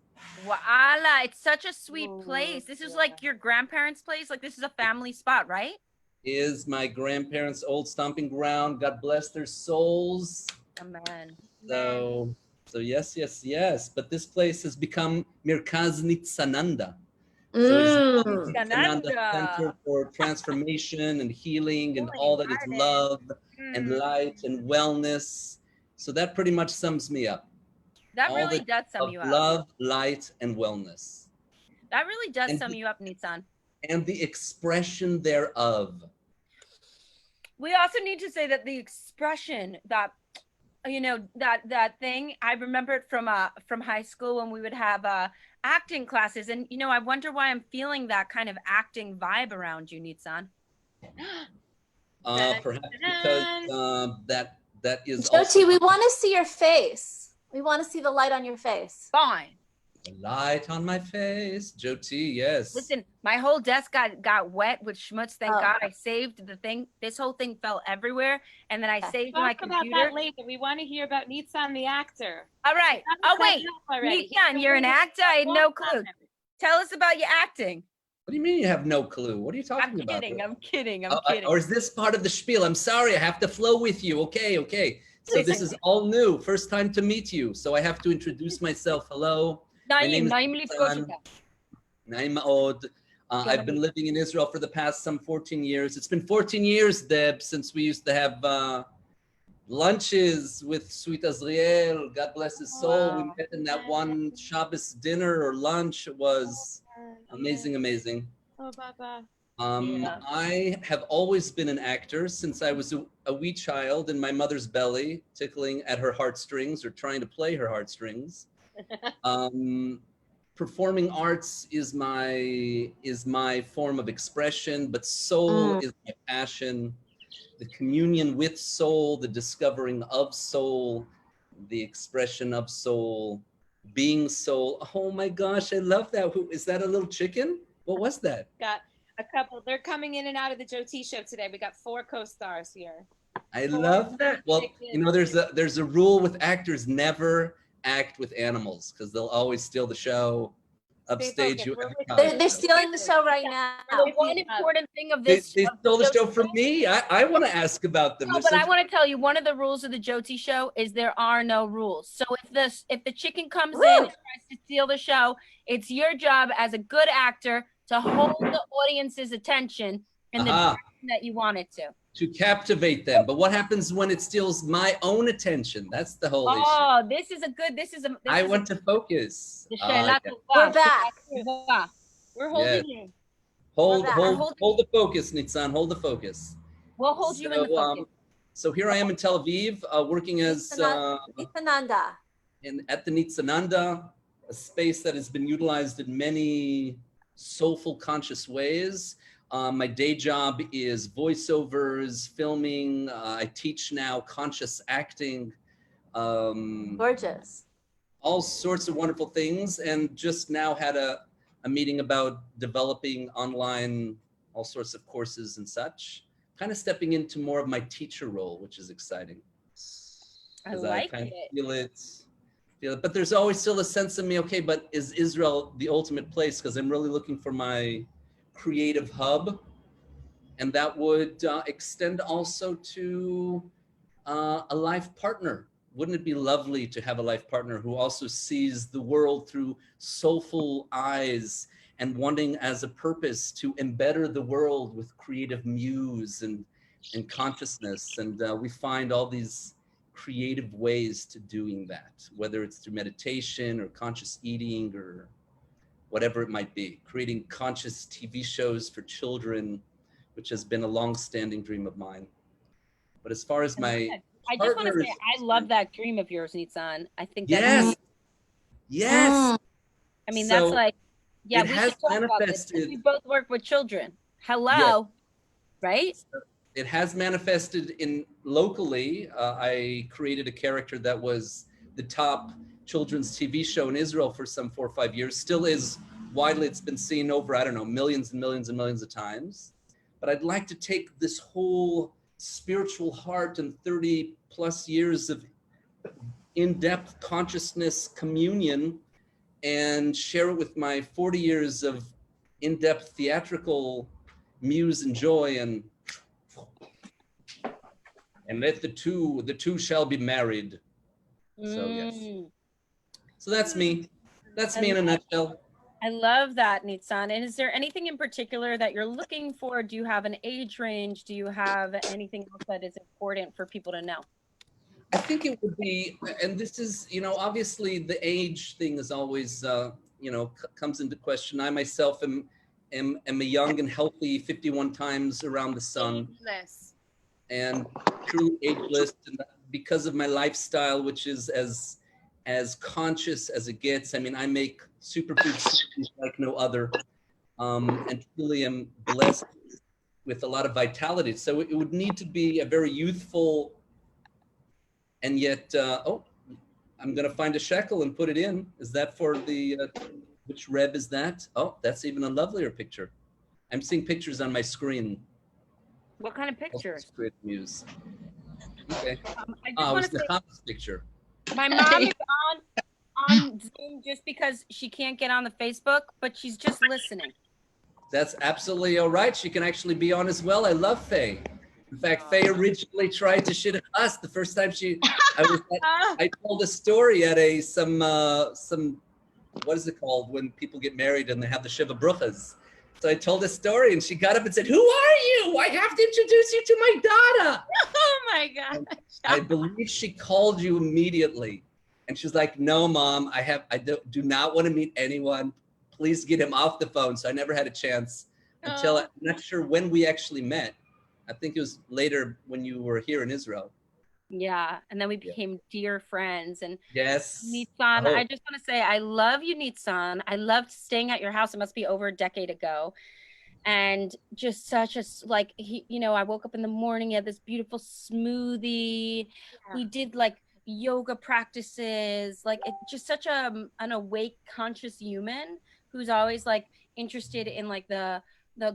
Voila, it's such a sweet place. This is like your grandparents' place. Like this is a family spot, right? Is my grandparents' old stomping ground. God bless their souls. Amen. So yes. But this place has become Mirkaz Nitzananda. So it's Nitzananda Center for transformation and healing and all that is love and light and wellness. So that pretty much sums me up. That All really that does sum you up. Love, light, and wellness. That really does And sum you up, Nitzan. And the expression thereof. We also need to say that the expression that, that thing, I remember it from high school when we would have acting classes. And, I wonder why I'm feeling that kind of acting vibe around you, Nitzan. Perhaps because that is Joti, we want to see your face. We want to see the light on your face. Fine. The light on my face, Joti, yes. Listen, my whole desk got wet with schmutz. Thank God I saved the thing. This whole thing fell everywhere, and then I saved my computer. Talk about that later. We want to hear about Nitzan the actor. All right. Oh wait, Nitzan, you're an actor. I had no clue. Tell us about your acting. What do you mean you have no clue? What are you talking about? I'm kidding. Or is this part of the spiel? I'm sorry, I have to flow with you. Okay. So this is all new. First time to meet you. So I have to introduce myself. Hello. My name is Nitzan. Naim Ma'od. I've been living in Israel for the past some 14 years. It's been 14 years, Deb, since we used to have lunches with Sweet Azriel. God bless his soul. We met in that one Shabbos dinner or lunch. It was amazing. Oh, Baba. I have always been an actor since I was a wee child in my mother's belly, tickling at her heartstrings or trying to play her heartstrings. Performing arts is my form of expression, but soul is my passion. The communion with soul, the discovering of soul, the expression of soul, Being Soul. Oh my gosh, I love that. Who is that? A little chicken? What was that? Got a couple. They're coming in and out of the Joti show today. We got 4 co-stars here. I love that. Well, you know, there's a rule with actors: never act with animals because they'll always steal the show, upstage you. They're stealing the show right now. The one important thing of this, They stole the show from me. I want to ask about them. no, but I want to tell you, one of the rules of the Joti show is there are no rules. So if the chicken comes in and tries to steal the show, it's your job as a good actor to hold the audience's attention in the direction that you want it to captivate them. But what happens when it steals my own attention? That's the whole issue. Oh, this is a good. I want to focus. We're back. We're holding you. Hold the focus, Nitzan. Hold the focus. We'll hold you in the focus. So here I am in Tel Aviv, working as Nitzananda. at the Nitzananda, a space that has been utilized in many soulful, conscious ways. My day job is voiceovers, filming. I teach now conscious acting. Gorgeous. All sorts of wonderful things, and just now had a meeting about developing online all sorts of courses and such. Kind of stepping into more of my teacher role, which is exciting. I like kind it. of feel it. But there's always still a sense of me, okay, but is Israel the ultimate place? Because I'm really looking for my creative hub. And that would extend also to a life partner. Wouldn't it be lovely to have a life partner who also sees the world through soulful eyes and wanting as a purpose to embetter the world with creative muse and consciousness? And we find all these creative ways to doing that, whether it's through meditation or conscious eating or whatever it might be. Creating conscious TV shows for children, which has been a long-standing dream of mine. But as far as my I just want to say, I love that dream of yours, Nitzan. I think that's yes. I mean, that's like, yeah, we should talk about this. We both work with children. Hello, right? It has manifested in locally. I created a character that was the top children's TV show in Israel for some 4 or 5 years. Still is widely. It's been seen over, I don't know, millions and millions and millions of times. But I'd like to take this whole spiritual heart and 30 plus years of in-depth consciousness communion and share it with my 40 years of in-depth theatrical muse and joy, and let the two shall be married. So yes. So that's me. That's me in a nutshell. I love that, Nitzan. And is there anything in particular that you're looking for? Do you have an age range? Do you have anything else that is important for people to know? I think it would be, and this is, you know, obviously the age thing is always, you know, comes into question. I myself am a young and healthy 51 times around the sun. Ageless. And truly ageless, and because of my lifestyle, which is as conscious as it gets. I mean, I make superfood like no other, and truly am blessed with a lot of vitality. So it would need to be a very youthful, and yet, oh, I'm gonna find a shekel and put it in. Is that for the, which Reb is that? Oh, that's even a lovelier picture. I'm seeing pictures on my screen. What kind of pictures? Great muse. Okay. I just Oh, it want was to the say, Hamas picture. my mom is on Zoom just because she can't get on the Facebook, but she's just listening. That's absolutely all right. She can actually be on as well. I love Faye. In fact, Faye originally tried to shit us the first time I told a story at some what is it called when people get married and they have the Shiva Bruchas. So I told a story and she got up and said, "Who are you? I have to introduce you to my daughter." Oh my gosh. I believe she called you immediately. And she's like, "No, Mom, I do not want to meet anyone. Please get him off the phone." So I never had a chance until I'm not sure when we actually met. I think it was later when you were here in Israel. Yeah, and then we became dear friends. And yes, Nitzan, I just want to say I love you, Nitzan. I loved staying at your house. It must be over a decade ago. And just such a, I woke up in the morning, he had this beautiful smoothie. We did yoga practices, like it's just such an awake, conscious human who's always like interested in like the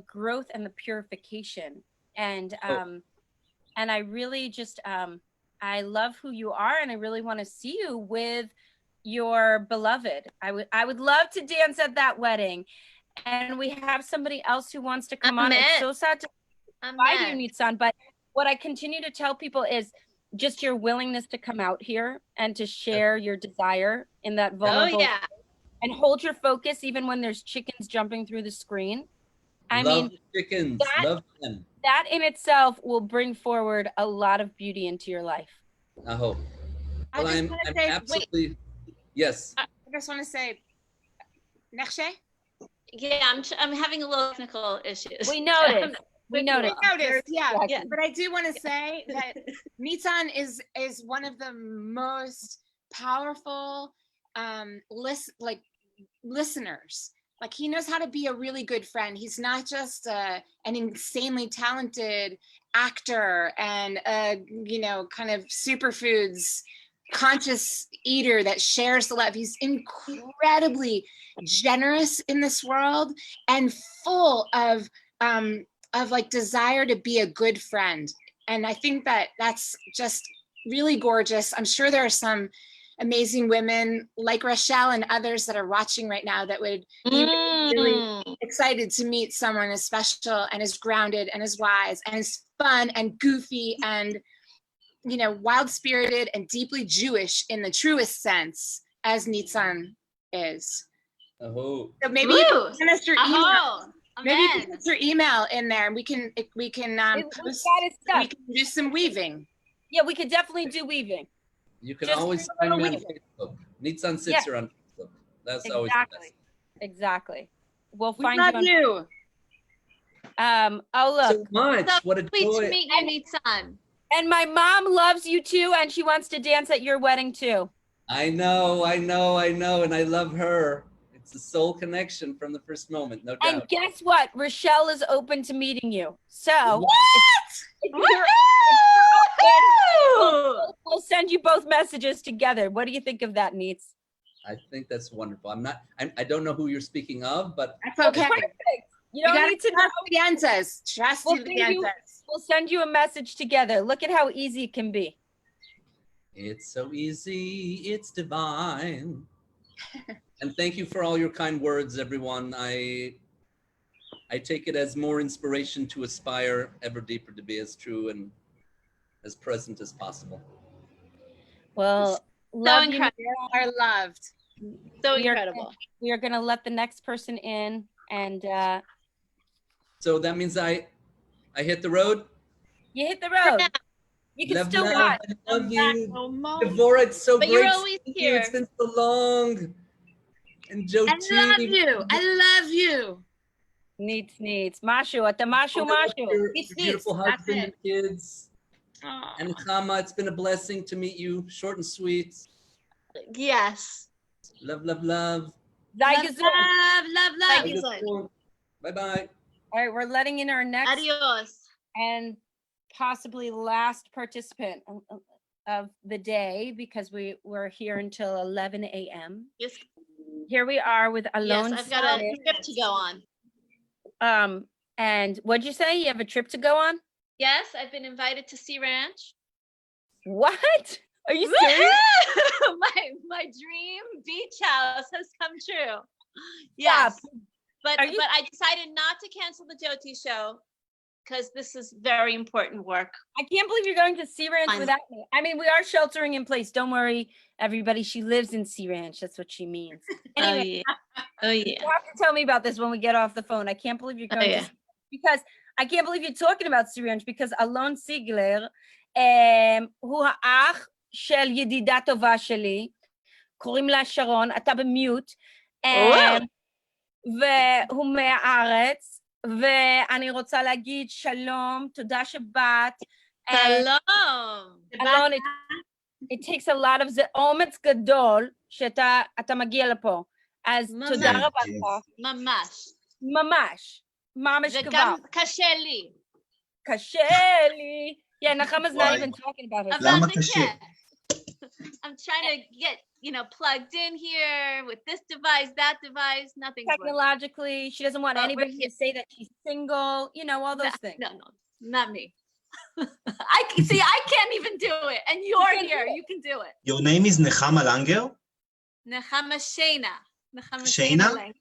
growth and the purification. And I really just I love who you are, and I really want to see you with your beloved. I would love to dance at that wedding. And we have somebody else who wants to come on. It's so sad to invite you, Nitzan, but what I continue to tell people is just your willingness to come out here and to share your desire in that vulnerable way, and hold your focus even when there's chickens jumping through the screen. I mean, chickens, love them. That in itself will bring forward a lot of beauty into your life. I hope. Well, I'm absolutely, yes. I just want to say, Nechse? Yeah, I'm having a little technical issues. We noticed. We noticed. Yeah. But I do want to say that Nitzan is one of the most powerful listeners. Like, he knows how to be a really good friend. He's not just an insanely talented actor and kind of superfoods conscious eater that shares the love. He's incredibly generous in this world and full of like desire to be a good friend. And I think that that's just really gorgeous. I'm sure there are some amazing women like Rochelle and others that are watching right now that would be really excited to meet someone as special and as grounded and as wise and as fun and goofy and, wild spirited and deeply Jewish in the truest sense as Nitzan is. Oh. So maybe you can send us your email. Maybe you can put your email in there, and we can do some weaving. Yeah, we could definitely do weaving. You can always find me on Facebook. Nitzan Sitzer on Facebook. That's always the best. Exactly. We'll We find love you. Oh look. So much. What a Sweet joy. to meet you, Nitzan. And my mom loves you too, and she wants to dance at your wedding too. I know, and I love her. It's a soul connection from the first moment, no doubt. And guess what? Rochelle is open to meeting you. So we'll send you both messages together. What do you think of that, Neets? I think that's wonderful. I don't know who you're speaking of, but that's okay. You don't need to know. Yentes. Trust you, Yentes. We'll send you a message together. Look at how easy it can be. It's so easy. It's divine. And thank you for all your kind words, everyone. I take it as more inspiration to aspire ever deeper to be as true and as present as possible. Well, so incredible. You are loved. So incredible. We are going to let the next person in, and so that means I hit the road. You hit the road. You can still watch. I love you, Devorah. It's so great. You're always here. It's been so long. And Joti. I love you. Needs. Mashu, at the mashu. It's beautiful husband and kids. Aww. And Nechama, it's been a blessing to meet you. Short and sweet. Yes. Love. Love. Bye-bye. All right, we're letting in our next Adios. And possibly last participant of the day, because we're here until 11 a.m. Yes. Here we are with Alon. Yes, I've got a trip to go on. And what'd you say? You have a trip to go on? Yes, I've been invited to Sea Ranch. What? Are you serious? my dream beach house has come true. Yes. But I decided not to cancel the Joti show because this is very important work. I can't believe you're going to Sea Ranch without me. I mean, we are sheltering in place. Don't worry, everybody. She lives in Sea Ranch. That's what she means. Anyway, oh yeah. You have to tell me about this when we get off the phone. I can't believe you're going to, because I can't believe you're talking about Sea Ranch, because Alon Ziegler, הוא האח של ידידה טובה שלי, קוראים לה שרון, אתה במיוט, והוא מהארץ, ואני רוצה להגיד שלום, תודה שבאת. שלום. אלון, it takes a lot of זה אומץ גדול שאתה מגיע לפה. אז תודה רבה לך. ממש כבר. וגם קשה לי. קשה לי. Yeah, Nechama's not even talking about it. למה קשה? I'm trying to get, plugged in here with this device, that device. Nothing's working. Technologically, she doesn't want But we're anybody here. to say that she's single, all those things. No, not me. I can't even do it. And you're can't do here. it. You can do it. Your name is Nechama Langer? Nechama Shaina. Shaina? Lang.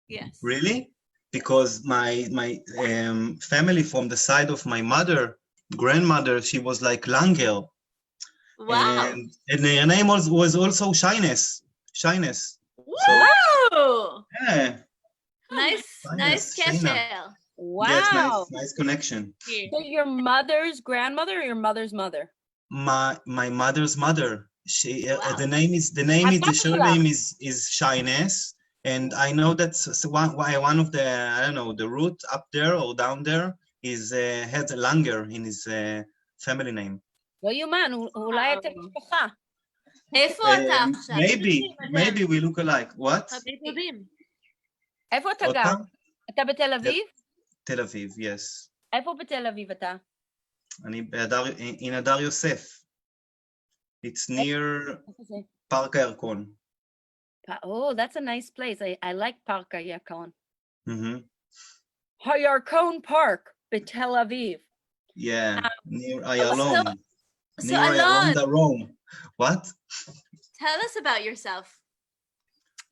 Yes. Really? Because my family from the side of my grandmother, she was like Langer. Wow. And her name was also Shyness. Shyness. Woo! Yeah. Nice Shaina. kesher. Wow. Yes, nice connection. So your mother's grandmother or your mother's mother? My mother's mother. She Wow. the surname is Shyness, and I know that's one of the, I don't know, the root up there or down there is has a Langer in his family name. לא יאומן, אולי אתם משפחה. איפה אתה עכשיו? Maybe we look alike. What? איפה אתה עוד גר? פעם? אתה בתל אביב? תל אביב, yes. איפה בתל אביב אתה? אני in הדר יוסף. It's near פארק הירקון. Oh, that's a nice place. I like Park Hayarkon. Mm-hmm. Hayarkon Park, בתל אביב. Yeah, near Ayalon. So Near Ayalon, Alon, Rome. What? tell us about yourself.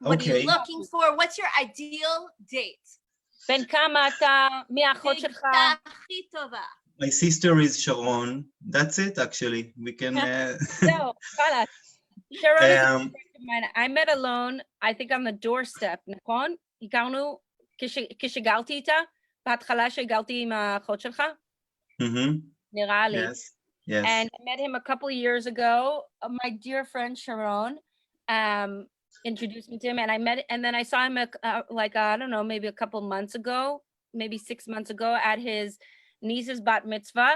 What are you looking for? What's your ideal date? בן כמה אתה? מי האחות שלך? דייטה הכי טובה. My sister is Sharon. That's it, actually. We can. No, חלאס. Sharon is a Um, friend of mine. I met Alon, I think on the doorstep, נכון? הכרנו כשגרתי איתה? בהתחלה שהגרתי עם האחות שלך? mhm, נראה לי. Yes. Yes. And I met him a couple of years ago. My dear friend Sharon introduced me to him, and then I saw him I don't know, maybe a couple months ago, maybe 6 months ago at his niece's bat mitzvah.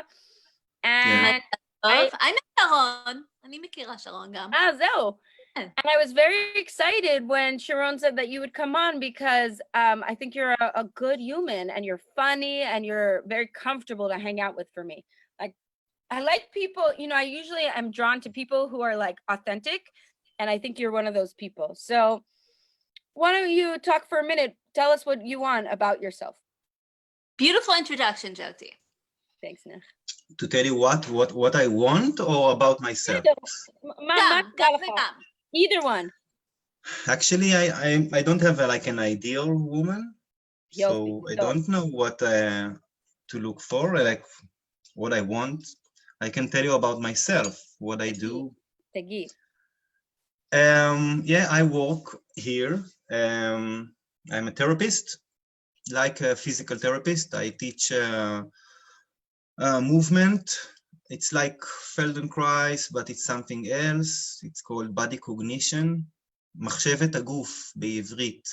And I met Sharon. אני מכירה שרון גם. זהו. And I was very excited when Sharon said that you would come on because I think you're a good human and you're funny and you're very comfortable to hang out with for me. Like, I like people, I usually am drawn to people who are like authentic, and I think you're one of those people. So why don't you talk for a minute? Tell us what you want about yourself. Beautiful introduction, Joti. Thanks, Nech. To tell you what I want or about myself. Either one. Actually, I don't have like an ideal woman, so I don't know what to look for, like what I want. I can tell you about myself, what I do. Yeah, I work here. I'm a therapist, like a physical therapist. I teach movement. It's like Feldenkrais, but it's something else. It's called body cognition. מחשבת הגוף בעברית.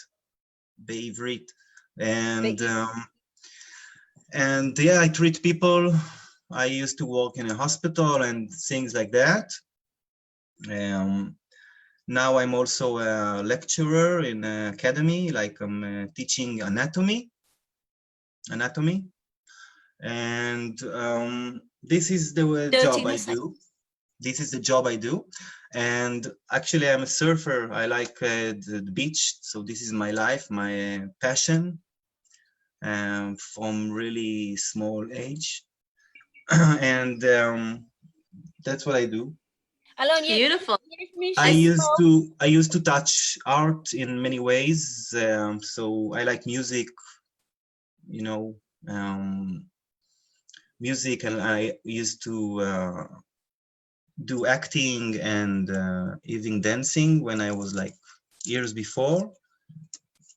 And yeah, I treat people. I used to work in a hospital and things like that. Now I'm also a lecturer in an academy, like I'm teaching anatomy. And this is the job I do. This is the job I do. And actually, I'm a surfer. I like the beach. So this is my life, my passion from really small age. And that's what I do. Beautiful. I used to touch art in many ways. So I like music, music, and I used to do acting and even dancing when I was like years before.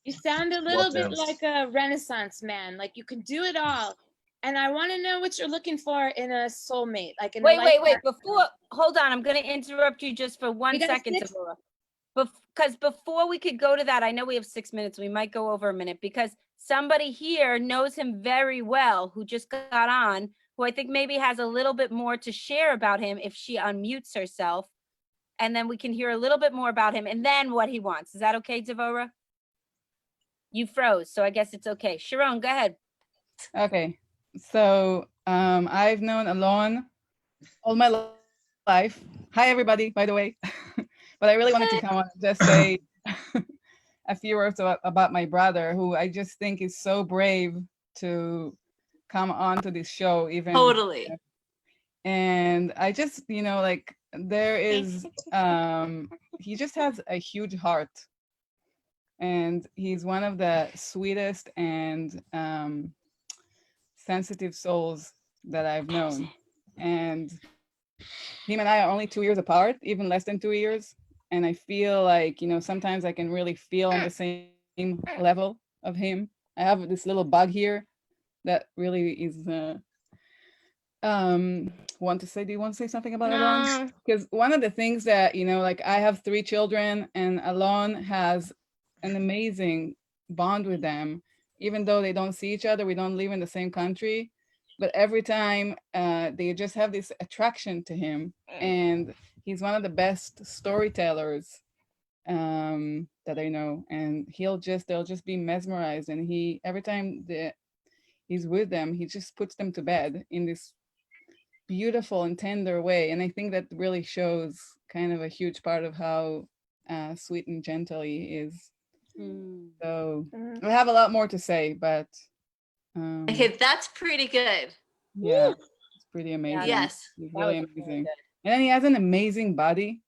You sound a little bit like a Renaissance man, like you can do it all. And I want to know what you're looking for in a soulmate. Like in wait. Hold on. I'm going to interrupt you just for 1 second, Devorah. Because before we could go to that, I know we have 6 minutes. We might go over a minute because somebody here knows him very well who just got on, who I think maybe has a little bit more to share about him if she unmutes herself. And then we can hear a little bit more about him and then what he wants. Is that okay, Devorah? You froze, so I guess it's okay. Sharon, go ahead. Okay. So I've known Alon all my life. Hi, everybody, by the way. But I really wanted to come on and just say a few words about my brother, who I just think is so brave to come on to this show, even. Totally. And I just, like there is, he just has a huge heart. And he's one of the sweetest and sensitive souls that I've known. And him and I are only 2 years apart, even less than 2 years. And I feel like, sometimes I can really feel on the same level of him. I have this little bug here that really is, do you want to say something about Alon? Because one of the things that, like I have 3 children and Alon has an amazing bond with them, even though they don't see each other, we don't live in the same country, but every time they just have this attraction to him, and he's one of the best storytellers that I know, and they'll just be mesmerized, and every time he's with them, he just puts them to bed in this beautiful and tender way, and I think that really shows kind of a huge part of how sweet and gentle he is. So I have a lot more to say, but Okay, that's pretty good. yeah, it's pretty amazing. Yes. He's really amazing. And then he has an amazing body.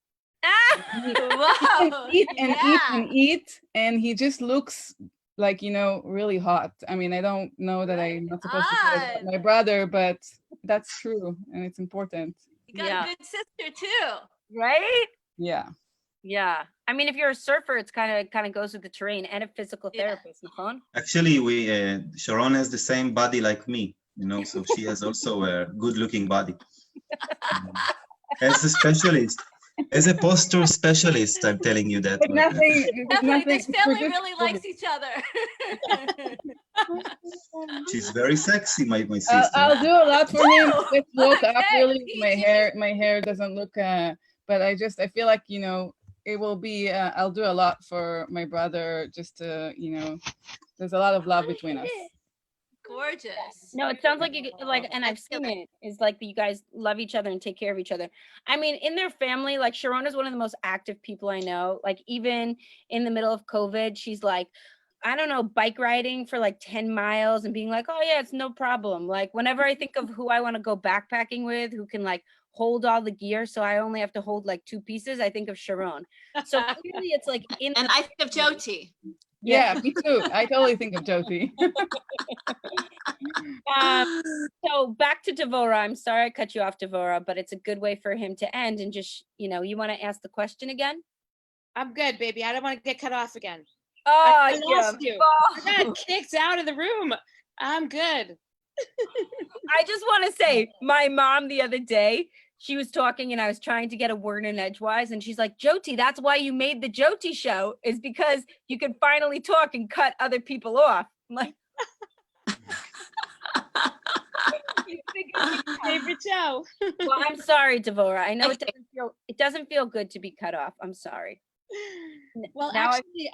Wow. Eat, and he just looks like, really hot. I mean, I don't know that I'm not supposed to say about my brother, but that's true, and it's important. You got a good sister too, right? Yeah. Yeah. I mean, if you're a surfer, it's kind of goes with the terrain, and a physical therapist, Nechama. Actually, Sharon has the same body like me, so she has also a good-looking body. As a specialist, as a posture specialist, I'm telling you that. This family really likes each other. She's very sexy, my sister. I'll do a lot for him. Just woke up really. My hair doesn't look, but I feel like, it will be, I'll do a lot for my brother, just to, there's a lot of love between us. Gorgeous. No, it sounds like and I've seen it, is like you guys love each other and take care of each other. I mean, in their family, like Sharon is one of the most active people I know. Like even in the middle of COVID, she's like, I don't know, bike riding for like 10 miles and being like, oh yeah, it's no problem. Like whenever I think of who I want to go backpacking with, who can like hold all the gear, so I only have to hold like 2 pieces, I think of Sharon. So clearly it's like and I think of Joti. Yeah, me too. I totally think of Joti. So back to Devorah. I'm sorry I cut you off, Devorah, but it's a good way for him to end. And just, you want to ask the question again? I'm good, baby. I don't want to get cut off again. Oh, I lost you. I got kicked out of the room. I'm good. I just want to say, my mom the other day, she was talking and I was trying to get a word in edgewise, and she's like, Joti, that's why you made the Joti show, is because you could finally talk and cut other people off. I'm like, favorite show. Well, I'm sorry, Devorah. I know it doesn't feel good to be cut off. I'm sorry. Well, now actually,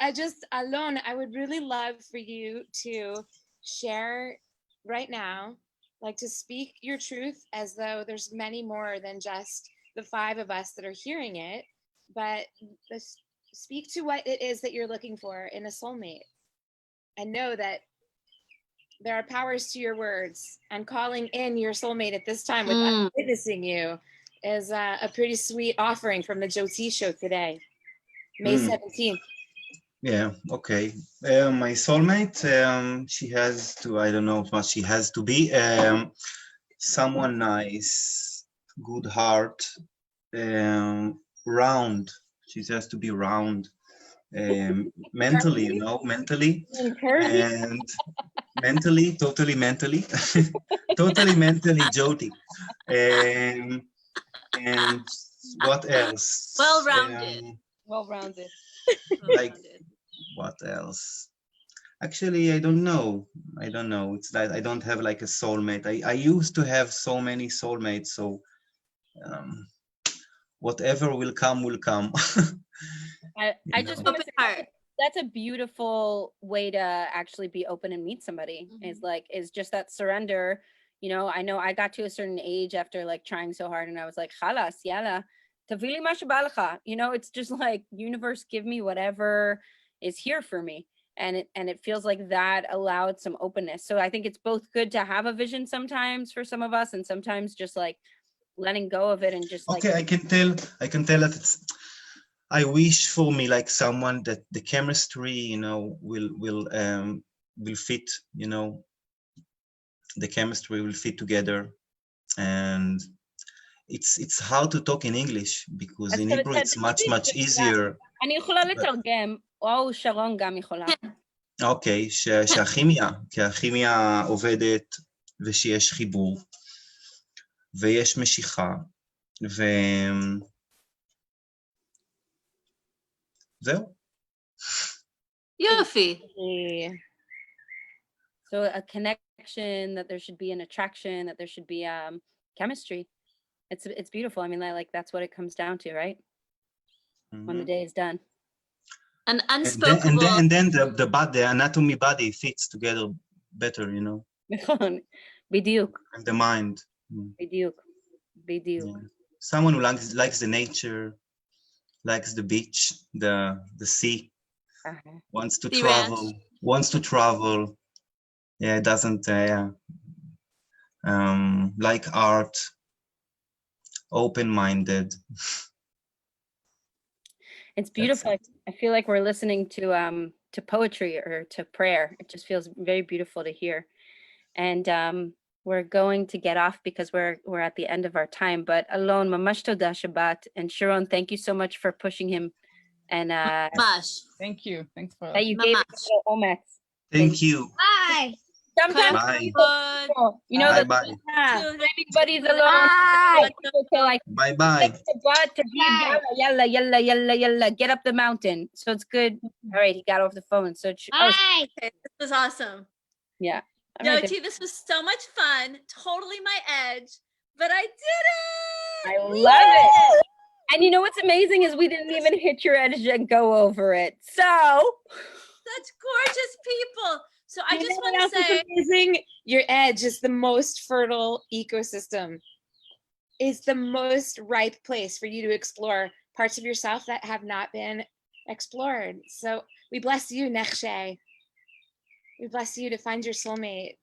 Alon, I would really love for you to share right now, like to speak your truth as though there's many more than just the 5 of us that are hearing it, but speak to what it is that you're looking for in a soulmate, and know that there are powers to your words, and calling in your soulmate at this time with witnessing you is a pretty sweet offering from the Joti show today, May 17th. Yeah, okay. My soulmate, she has to, I don't know what she has to be, someone nice, good heart, round. She has to be round, mentally, mentally, and mentally, totally mentally, totally mentally Joti. And what else? Well-rounded. Well-rounded. Like, what else? Actually, I don't know. It's like I don't have like a soulmate. I used to have so many soulmates, so whatever will come will come. I just want to say that's a beautiful way to actually be open and meet somebody, is just that surrender. I know I got to a certain age after like trying so hard and I was like, Khalas, yalla, tavili ma sheba lecha. It's just like, universe, give me whatever is here for me. And it feels like that allowed some openness. So I think it's both good to have a vision sometimes for some of us, and sometimes just like letting go of it and just like. Okay, I can tell that I wish for me like someone that the chemistry, will fit, the chemistry will fit together. And it's hard to talk in English because in Hebrew it's much easier. אני יכולה לתרגם, או שרון גם יכולה. אוקיי, שהכימיה עובדת ושיש חיבור ויש משיכה זהו. יופי. So a connection, that there should be an attraction, that there should be chemistry. It's beautiful. I mean, like that's what it comes down to, right? When the day is done. An unspoken. And then the anatomy body fits together better, בדיוק. And the mind. בדיוק. Yeah. Someone who likes the nature, likes the beach, the sea, wants to travel. Yeah, doesn't like art, open-minded. It's beautiful. I feel like we're listening to poetry or to prayer. It just feels very beautiful to hear. And we're going to get off because we're at the end of our time. But Alon, mamash toda Shabbat, and Sharon, thank you so much for pushing him. And thank you. Thanks for that you gave it a little ometz. Thank you. Bye. Sometimes bye. the Bye. buddies alone. Bye bye. Yalla, yalla, yalla, yalla, get up the mountain. So it's good. All right, he got off the phone. So Okay, this was awesome. Yeah. Joti, this was so much fun. Totally my edge, but I did it. I love it. And you know what's amazing is we didn't even hit your edge and go over it. So such gorgeous people. So I just want to say, amazing. Your edge is the most fertile ecosystem. Is the most ripe place for you to explore parts of yourself that have not been explored. So we bless you, Nechshe. We bless you to find your soulmate.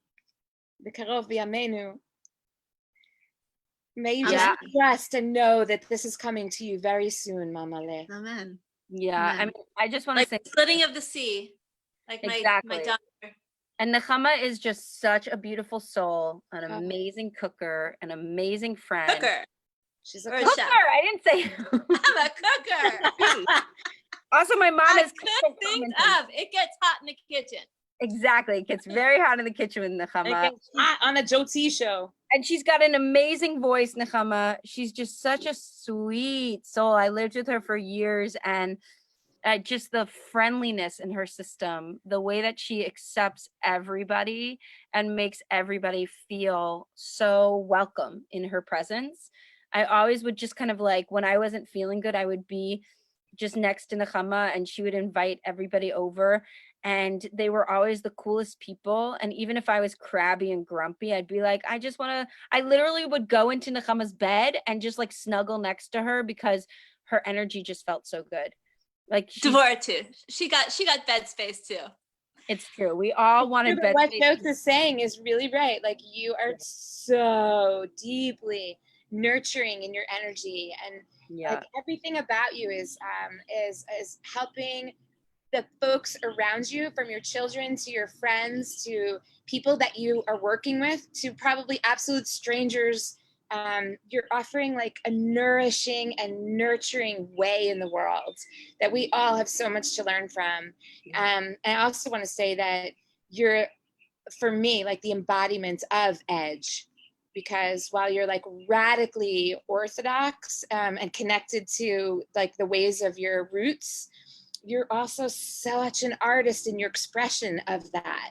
B'karov b'yameinu. May you just trust and know that this is coming to you very soon, Mama Le. Amen. Yeah, Amen. I mean, I just want to say, splitting of the sea, like my daughter. And Nechama is just such a beautiful soul, an amazing cooker, an amazing friend. Cooker. She's a cooker. I didn't say. I'm a cooker. Also, my mom is cook things up. It gets hot in the kitchen. Exactly. It gets very hot in the kitchen with Nechama. It gets hot on a Joti show. And she's got an amazing voice, Nechama. She's just such a sweet soul. I lived with her for years, and just the friendliness in her system, the way that she accepts everybody and makes everybody feel so welcome in her presence. I always would just kind of like, when I wasn't feeling good, I would be just next to Nechama and she would invite everybody over, and they were always the coolest people. And even if I was crabby and grumpy, I'd be like, I literally would go into Nechama's bed and just like snuggle next to her because her energy just felt so good. Like Devorah too. She got bed space too. It's true. We all wanted bed what space. What Jot is saying is really right. Like, you are so deeply nurturing in your energy, and like everything about you is helping the folks around you, from your children to your friends to people that you are working with to probably absolute strangers. You're offering like a nourishing and nurturing way in the world that we all have so much to learn from. And I also want to say that you're, for me, like the embodiment of edge, because while you're like radically orthodox and connected to like the ways of your roots, you're also such an artist in your expression of that.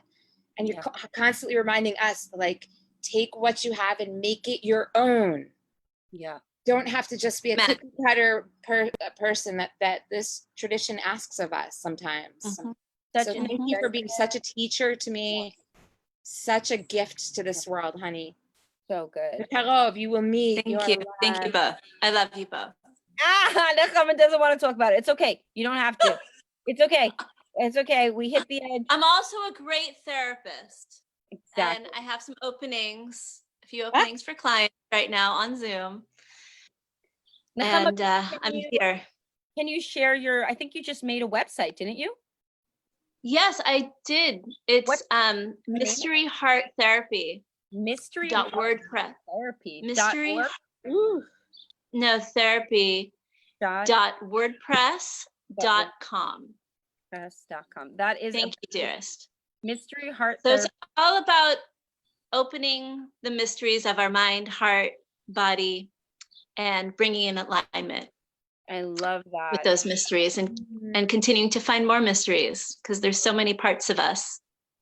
And you're constantly reminding us, like, take what you have and make it your own. Yeah. Don't have to just be a cookie cutter person that this tradition asks of us sometimes. Mm-hmm. So thank you for being such a teacher to me, such a gift to this world, honey. So good. Karov, you will meet. Thank you. Thank you both. I love you both. Nechama doesn't want to talk about it. It's okay. You don't have to. It's okay. It's okay. We hit the edge. I'm also a great therapist. Exactly. And I have some openings, a few openings for clients right now on Zoom. Nechama, And I'm here. Can you share your, I think you just made a website, didn't you? Yes, I did. It's Mystery Heart Therapy. Mystery .wordpress. Therapy. Mystery. .org? No, therapy. .wordpress.com. That is. Thank you, dearest. Mystery Heart So Therapy. it's all about opening the mysteries of our mind, heart, body, and bringing in alignment. I love that. With those mysteries and continuing to find more mysteries, because there's so many parts of us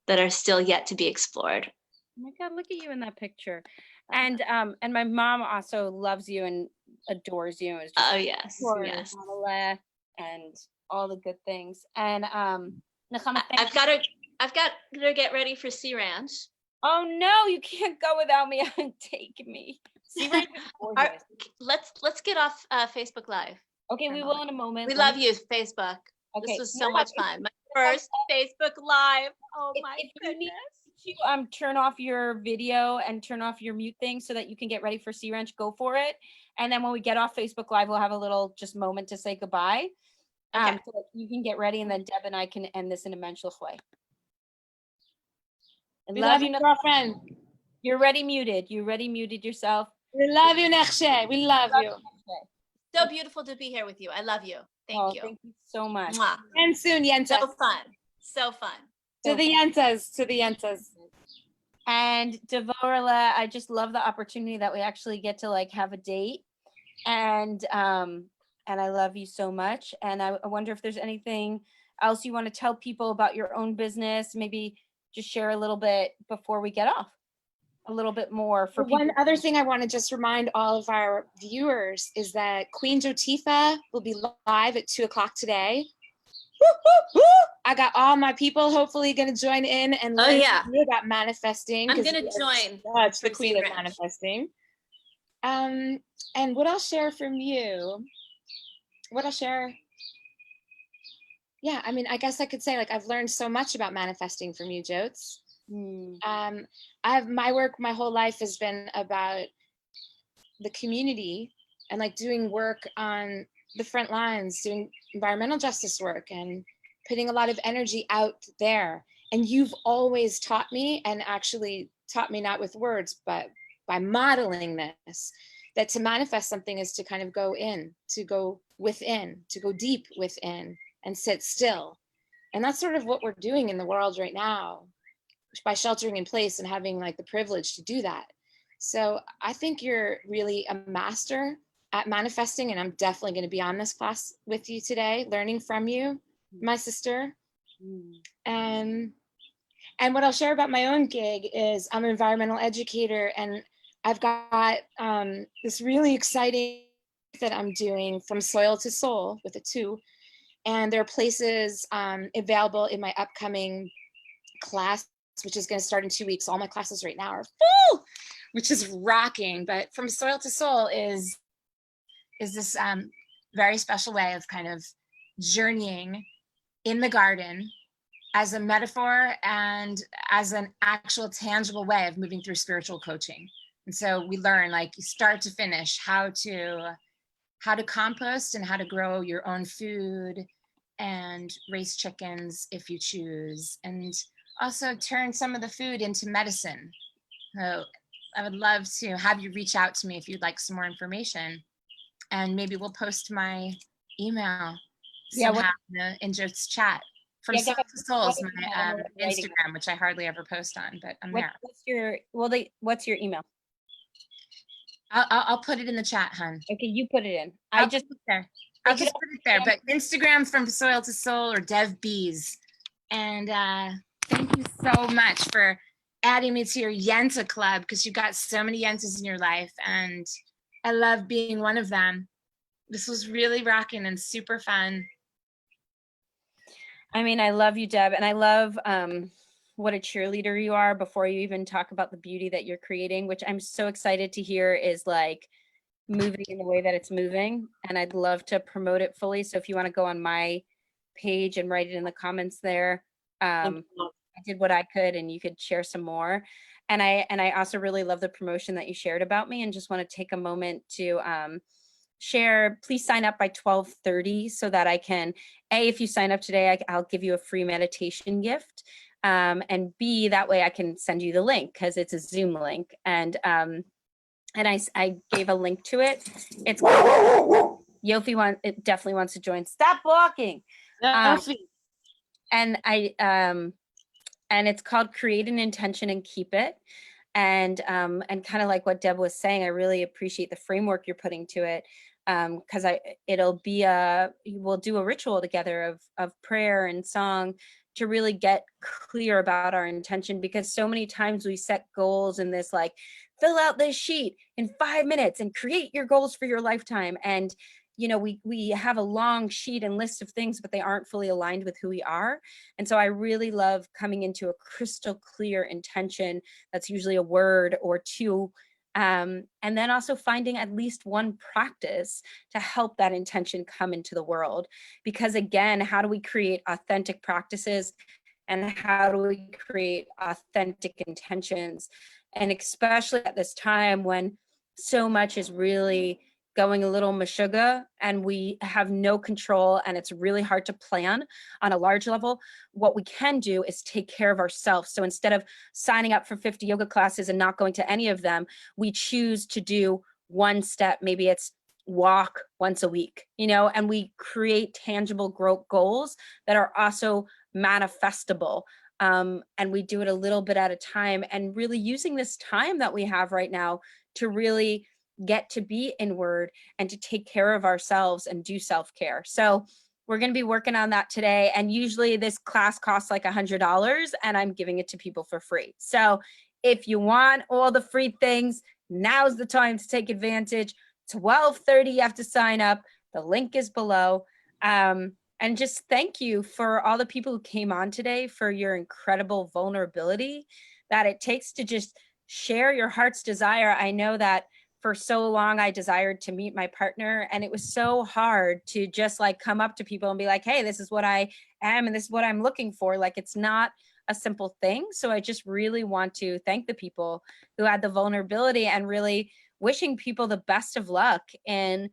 that are still yet to be explored. Oh my God, look at you in that picture. And my mom also loves you and adores you. Oh yes, yes. And all the good things. And Nechama, I've got to get ready for Sea Ranch. Oh no, you can't go without me. Take me. Sea Ranch is gorgeous. Let's get off Facebook Live. Okay, we will in a moment. We love you, Facebook. Okay. This was so much fun. My first Facebook Live. Oh my goodness. You turn off your video and turn off your mute thing so that you can get ready for Sea Ranch. Go for it. And then when we get off Facebook Live, we'll have a little just moment to say goodbye. So that you can get ready, and then Deb and I can end this in a menschlich way. We love you, girlfriend. You're already muted. You already muted yourself. We love you, Nechshe. We love you. So beautiful to be here with you. I love you. Thank you. Thank you so much. Mwah. And soon, Yentes. So fun. So fun. To the Yentes. To the Yentes. And Devorah, I just love the opportunity that we actually get to like have a date. And I love you so much. And I wonder if there's anything else you want to tell people about your own business. Maybe just share a little bit before we get off. A little bit more for people. One other thing I want to just remind all of our viewers is that Queen Jotifa will be live at 2:00 today. Woo, woo, woo. I got all my people hopefully going to join in and learn about manifesting. I'm going to join. That's the queen of manifesting. And what I'll share from you, yeah, I mean, I guess I could say like I've learned so much about manifesting from you, Jotes. My work my whole life has been about the community and like doing work on the front lines, doing environmental justice work and putting a lot of energy out there. And you've always taught me, and actually taught me not with words, but by modeling this, that to manifest something is to kind of go in, to go within, to go deep within and sit still. And that's sort of what we're doing in the world right now, by sheltering in place and having like the privilege to do that. So I think you're really a master at manifesting, and I'm definitely going to be on this class with you today, learning from you, my sister. And what I'll share about my own gig is I'm an environmental educator, and I've got this really exciting that I'm doing from soil to soul with a 2. And there are places available in my upcoming class, which is going to start in 2 weeks. All my classes right now are full, which is rocking. But from soil to soul is this very special way of kind of journeying in the garden as a metaphor and as an actual tangible way of moving through spiritual coaching. And so we learn like start to finish how to compost and how to grow your own food and raise chickens if you choose, and also turn some of the food into medicine. So I would love to have you reach out to me if you'd like some more information, and maybe we'll post my email somehow in Jote's chat. From Soul to Soul is my Instagram, which I hardly ever post on, but I'm there. What's your email? I'll put it in the chat, hon. Okay, you put it in. I'll just put it there. But Instagram from Soil to Soul or Dev Bees. And thank you so much for adding me to your Yenta club, because you've got so many Yentas in your life, and I love being one of them. This was really rocking and super fun. I mean, I love you, Deb, and I love what a cheerleader you are before you even talk about the beauty that you're creating, which I'm so excited to hear is like moving in the way that it's moving. And I'd love to promote it fully. So if you want to go on my page and write it in the comments there, I did what I could, and you could share some more. And I also really love the promotion that you shared about me, and just want to take a moment to share. Please sign up by 12:30 so that I can, A, if you sign up today, I'll give you a free meditation gift. And B, that way I can send you the link because it's a Zoom link. And I gave a link to it. It's Yofi it definitely wants to join. Stop walking. And and it's called Create an Intention and Keep It. And kind of like what Deb was saying, I really appreciate the framework you're putting to it. Because we'll do a ritual together of prayer and song to really get clear about our intention, because so many times we set goals in this like, fill out this sheet in 5 minutes and create your goals for your lifetime. And you know, we have a long sheet and list of things, but they aren't fully aligned with who we are. And so I really love coming into a crystal clear intention that's usually a word or two, and then also finding at least one practice to help that intention come into the world. Because again, how do we create authentic practices, and how do we create authentic intentions? And especially at this time when so much is really going a little mashuga and we have no control, and it's really hard to plan on a large level, what we can do is take care of ourselves. So instead of signing up for 50 yoga classes and not going to any of them, we choose to do one step. Maybe it's walk once a week, you know, and we create tangible growth goals that are also manifestable. And we do it a little bit at a time, and really using this time that we have right now to really get to be inward and to take care of ourselves and do self-care. So we're going to be working on that today. And usually this class costs like $100, and I'm giving it to people for free. So if you want all the free things, now's the time to take advantage. 12:30, you have to sign up. The link is below. And just thank you for all the people who came on today, for your incredible vulnerability that it takes to just share your heart's desire. I know that for so long, I desired to meet my partner, and it was so hard to just like come up to people and be like, hey, this is what I am, and this is what I'm looking for. Like, it's not a simple thing. So I just really want to thank the people who had the vulnerability, and really wishing people the best of luck in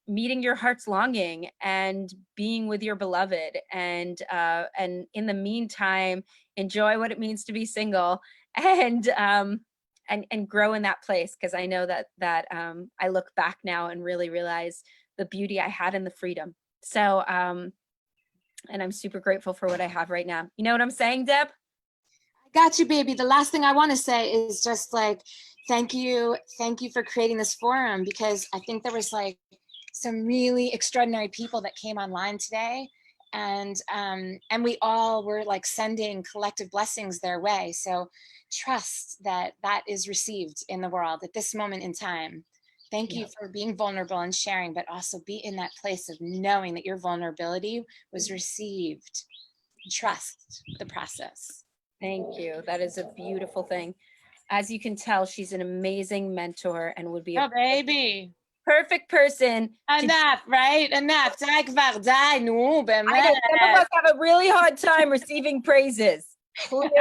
meeting your heart's longing and being with your beloved. And in the meantime, enjoy what it means to be single, and grow in that place. Because I know that I look back now and really realize the beauty I had in the freedom. So and I'm super grateful for what I have right now. You know what I'm saying, Deb? I got you, baby. The last thing I want to say is just like, thank you for creating this forum, because I think there was like some really extraordinary people that came online today, and we all were like sending collective blessings their way. So trust that is received in the world at this moment in time. Thank you for being vulnerable and sharing, but also be in that place of knowing that your vulnerability was received. Trust the process. Thank you. That is a beautiful thing. As you can tell, she's an amazing mentor and would be a baby. Perfect person. Enough, right? Enough. I know some of us have a really hard time receiving praises. But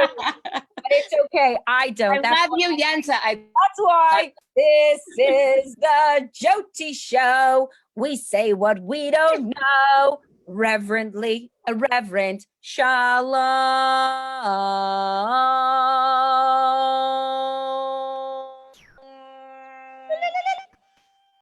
it's okay. I don't. I love you, Yentes. That's why this is the Joti Show. We say what we don't know. Reverently, a reverent shalom.